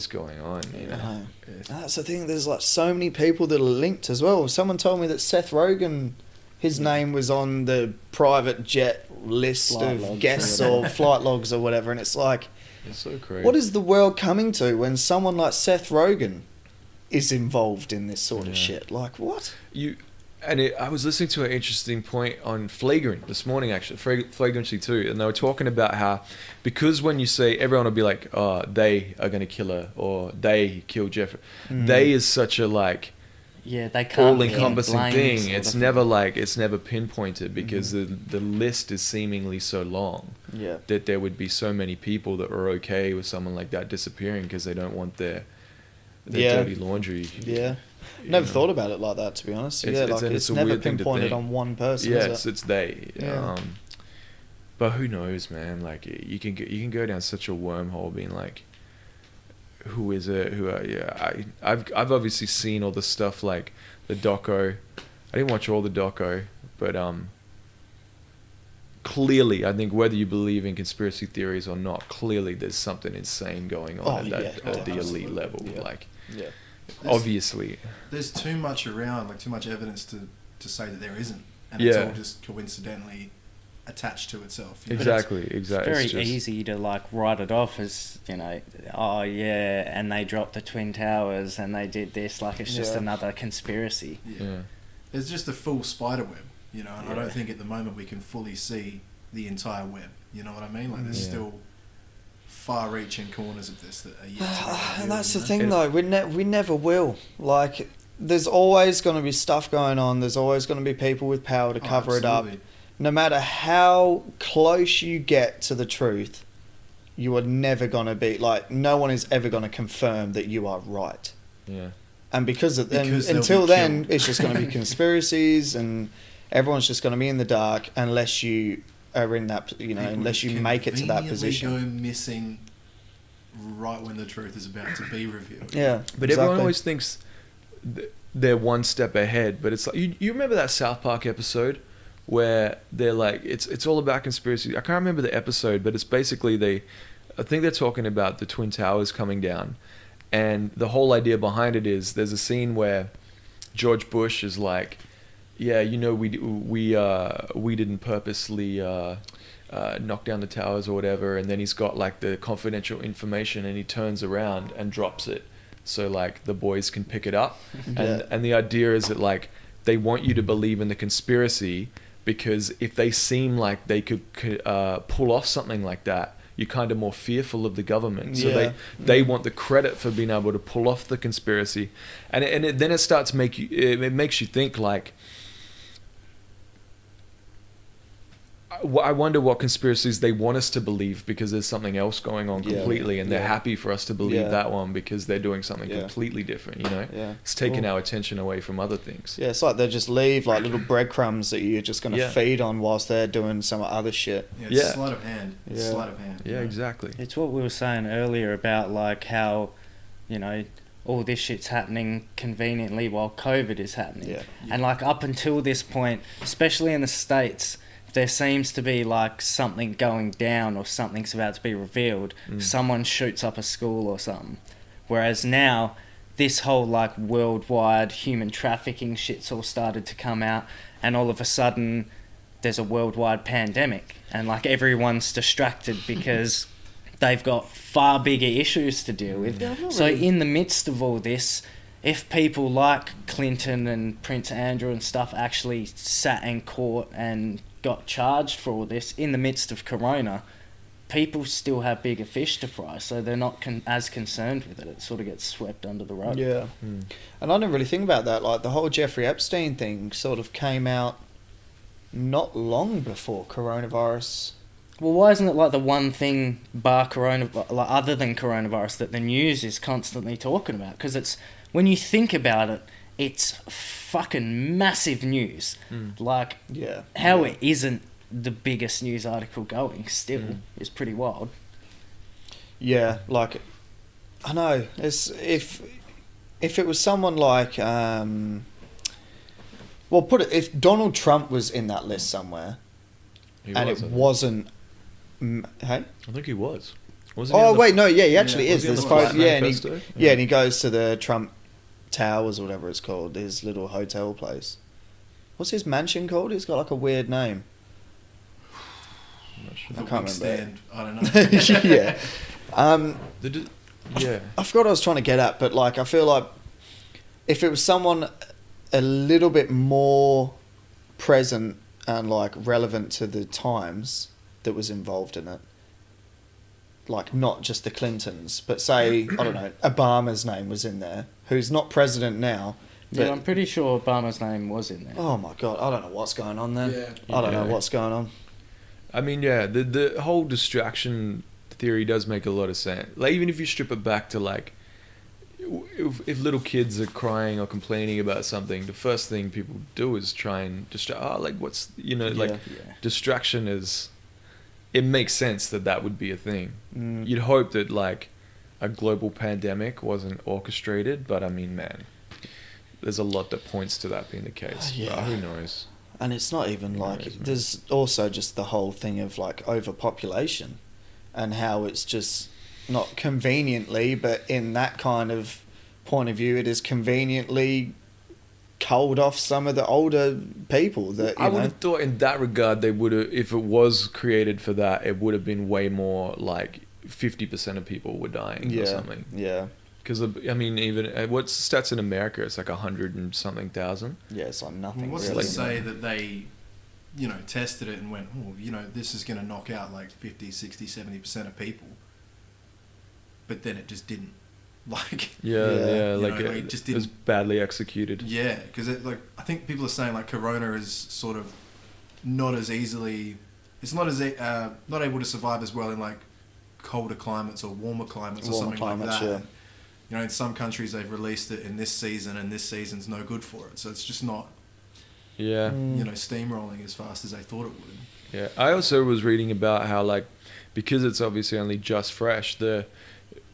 going on, you know? I know. It's- That's the thing. There's like so many people that are linked as well. Someone told me that Seth Rogen, his name was on the private jet list Flight of logs or guests whatever. or flight logs or whatever. And it's like, It's so crazy. what is the world coming to when someone like Seth Rogen is involved in this sort of Yeah. shit? Like, what? I was listening to an interesting point on Flagrant this morning, actually, Flagrancy 2, and they were talking about how, because when you say, everyone will be like, oh, they are going to kill her, or they killed Jeffrey. They is such a, like, Yeah, they can't be all-encompassing blamed, thing. sort It's of. never like, it's never pinpointed, because the list is seemingly so long Yeah. that there would be so many people that are okay with someone like that disappearing because they don't want their Yeah. dirty laundry. Yeah. you Never know. thott about it like that, to be honest. It's- yeah, it's- like and it's, it's a never weird thing to pinpointed think. on one person. Yeah, is it? it's they. Yeah. But who knows, man? Like you can go down such a wormhole, being like, who is it? I've obviously seen all the stuff, like the doco. I didn't watch all the doco, but clearly, I think whether you believe in conspiracy theories or not, clearly there's something insane going on Oh, at yeah. that Oh, at the elite absolutely. level. Yeah. Like Yeah. obviously, there's too much around, like too much evidence to say that there isn't, and Yeah. it's all just coincidentally attached to itself. you know? exactly. It's It's very just- easy to like write it off as, you know, oh yeah, and they dropped the Twin Towers and they did this, like it's just Yeah. another conspiracy. Yeah. It's just a full spider web, you know, and I Yeah. don't think at the moment we can fully see the entire web. You know what I mean? Like there's Yeah. still far-reaching corners of this that are yet to be revealed, And that's the you know? thing, It- though. We never will. Like, there's always going to be stuff going on. There's always going to be people with power to Oh, cover it up. absolutely. No matter how close you get to the truth, you are never going to be like. No one is ever going to confirm that you are right. Yeah. And because of then, Because they'll until be then, killed. it's just going to be conspiracies, and everyone's just going to be in the dark unless you are in that. You know, People unless you make it to that conveniently position. go missing right when the truth is about to be revealed. Yeah, But everyone always thinks they're one step ahead. But it's like you remember that South Park episode where they're like, it's all about conspiracy. I can't remember the episode, but it's basically I think they're talking about the Twin Towers coming down, and the whole idea behind it is there's a scene where George Bush is like, yeah, you know, we didn't purposely knock down the towers or whatever, and then he's got like the confidential information, and he turns around and drops it so like the boys can pick it up. Yeah. And the idea is that like they want you to believe in the conspiracy, because if they seem like they could pull off something like that, you're kind of more fearful of the government. So Yeah. they want the credit for being able to pull off the conspiracy, and then it starts it makes you think like, I wonder what conspiracies they want us to believe because there's something else going on Yeah. completely, and they're Yeah. happy for us to believe Yeah. that one because they're doing something Yeah. completely different, you know? Yeah. It's taking Cool. our attention away from other things. Yeah, it's like they just leave like little breadcrumbs that you're just going to Yeah. feed on whilst they're doing some other shit. Yeah, it's Yeah. sleight of hand. It's Yeah. sleight of hand. you Yeah, know? exactly. It's what we were saying earlier about like how, you know, all this shit's happening conveniently while COVID is happening. Yeah. And like up until this point, especially in the States, there seems to be like something going down or something's about to be revealed. Someone shoots up a school or something. Whereas now, this whole like worldwide human trafficking shit's all started to come out, and all of a sudden, there's a worldwide pandemic and like everyone's distracted because they've got far bigger issues to deal with. Yeah, So really. in the midst of all this, if people like Clinton and Prince Andrew and stuff actually sat in court and got charged for all this in the midst of Corona, people still have bigger fish to fry, so they're not as concerned with it. It sort of gets swept under the rug. Yeah. And I didn't really think about that. Like, the whole Jeffrey Epstein thing sort of came out not long before coronavirus. Well, why isn't it like the one thing like other than coronavirus that the news is constantly talking about? Because it's, when you think about it, it's fucking massive news. Like, Yeah. how it isn't the biggest news article going still is pretty wild. Yeah, like, I know. It's, if it was someone like, well, if Donald Trump was in that list somewhere, He and was, it wasn't, hey? I think he was. Wasn't he Oh on the- wait, no, yeah, he actually Yeah, is. was he There's on the photos, Flat yeah, and Manifesto? yeah, and he goes to the Trump Towers or whatever it's called, his little hotel place. What's his mansion called? He's got like a weird name. I'm not sure. The I can't wig remember. stand. I don't know. Yeah. Yeah. I forgot what I was trying to get at, but like, I feel like if it was someone a little bit more present and like relevant to the times that was involved in it, like not just the Clintons, but say, I don't know, Obama's name was in there, who's not president now. But, Yeah, I'm pretty sure Obama's name was in there. oh my God, I don't know what's going on there. Yeah. I don't know Yeah. what's going on. I mean, yeah, the whole distraction theory does make a lot of sense. Like, even if you strip it back to like, if little kids are crying or complaining about something, the first thing people do is try and distract. Oh, like what's like Yeah. distraction is. It makes sense that would be a thing. Mm. You'd hope that like a global pandemic wasn't orchestrated, but I mean, man, there's a lot that points to that being the case. Yeah. But who knows? And it's not even Who like, knows, man? there's also just the whole thing of like overpopulation and how it's just not conveniently, but in that kind of point of view, it is conveniently culled off some of the older people that, you I know. would have thought in that regard they would have, if it was created for that, it would have been way more like 50% of people were dying or something. Yeah. Because I mean, even what's the stats in America? It's like 100 and something thousand. Yeah, it's like Well, nothing what's really. to say that they, tested it and went, oh, this is going to knock out like 50, 60, 70% of people. But then it just didn't. Like, Yeah, You like know, it just was didn't- badly executed. yeah, because I think people are saying like Corona is sort of not as easily, it's not as not able to survive as well in like colder climates or warmer climates or Warmer something climates, like that. yeah. You know, in some countries they've released it in this season, and this season's no good for it. So it's just not, Yeah. steamrolling as fast as they thought it would. Yeah, I also was reading about how like, because it's obviously only just fresh,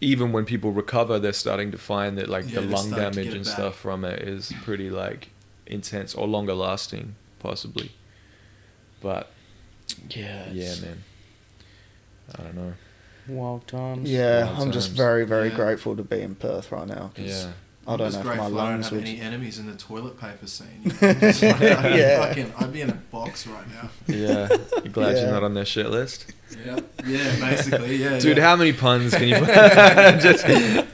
even when people recover, they're starting to find that like Yeah, the they're lung starting to damage get it and back. stuff from it is pretty like intense or longer lasting, possibly. But Yeah. yeah, man, I don't know. Wild times. Yeah, Wild I'm just times. very, very Yeah. grateful to be in Perth right now. 'Cause Yeah. I don't know Just if my grateful I don't lungs have would. any enemies in the toilet paper scene. I'm just like, Yeah. I'd be in a box right now. Yeah, you glad Yeah. you're not on their shit list, Yeah, basically, yeah. dude. yeah. How many puns can you put? Just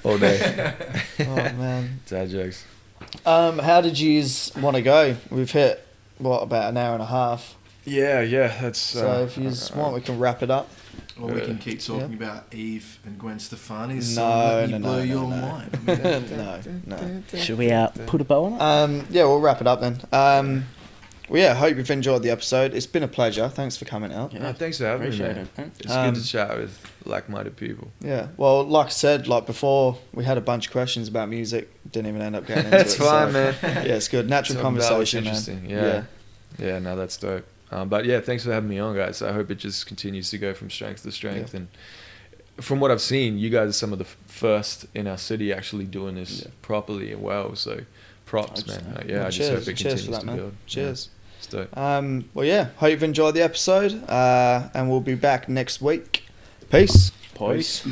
all day? Oh man. Dad jokes. How did you want to go? We've hit about an hour and a half. Yeah, that's. So if you want, we can wrap it up. Or we can keep talking about Eve and Gwen Stefani's No, song Let Me no, Blow no, Your no. Mind. I mean, No. Should we put a bow on it? Yeah, we'll wrap it up then. Well, yeah, hope you've enjoyed the episode. It's been a pleasure. Thanks for coming out. No, thanks for having me, Appreciate man. it. Man. It's good to chat with like-minded people. Yeah. Well, like I said, like before, we had a bunch of questions about music. Didn't even end up getting into That's it. fine, so, man. Yeah, it's good. Natural Talking about what's conversation, man. interesting. Yeah, no, that's dope. But yeah, thanks for having me on, guys. I hope it just continues to go from strength to strength. Yeah. And from what I've seen, you guys are some of the first in our city actually doing this properly and well. So props, Hope man. so. Yeah, Well, I just hope it cheers continues for that, to man. build. Cheers. Yeah, it's dope. Well, yeah, hope you've enjoyed the episode. And we'll be back next week. Peace. Peace.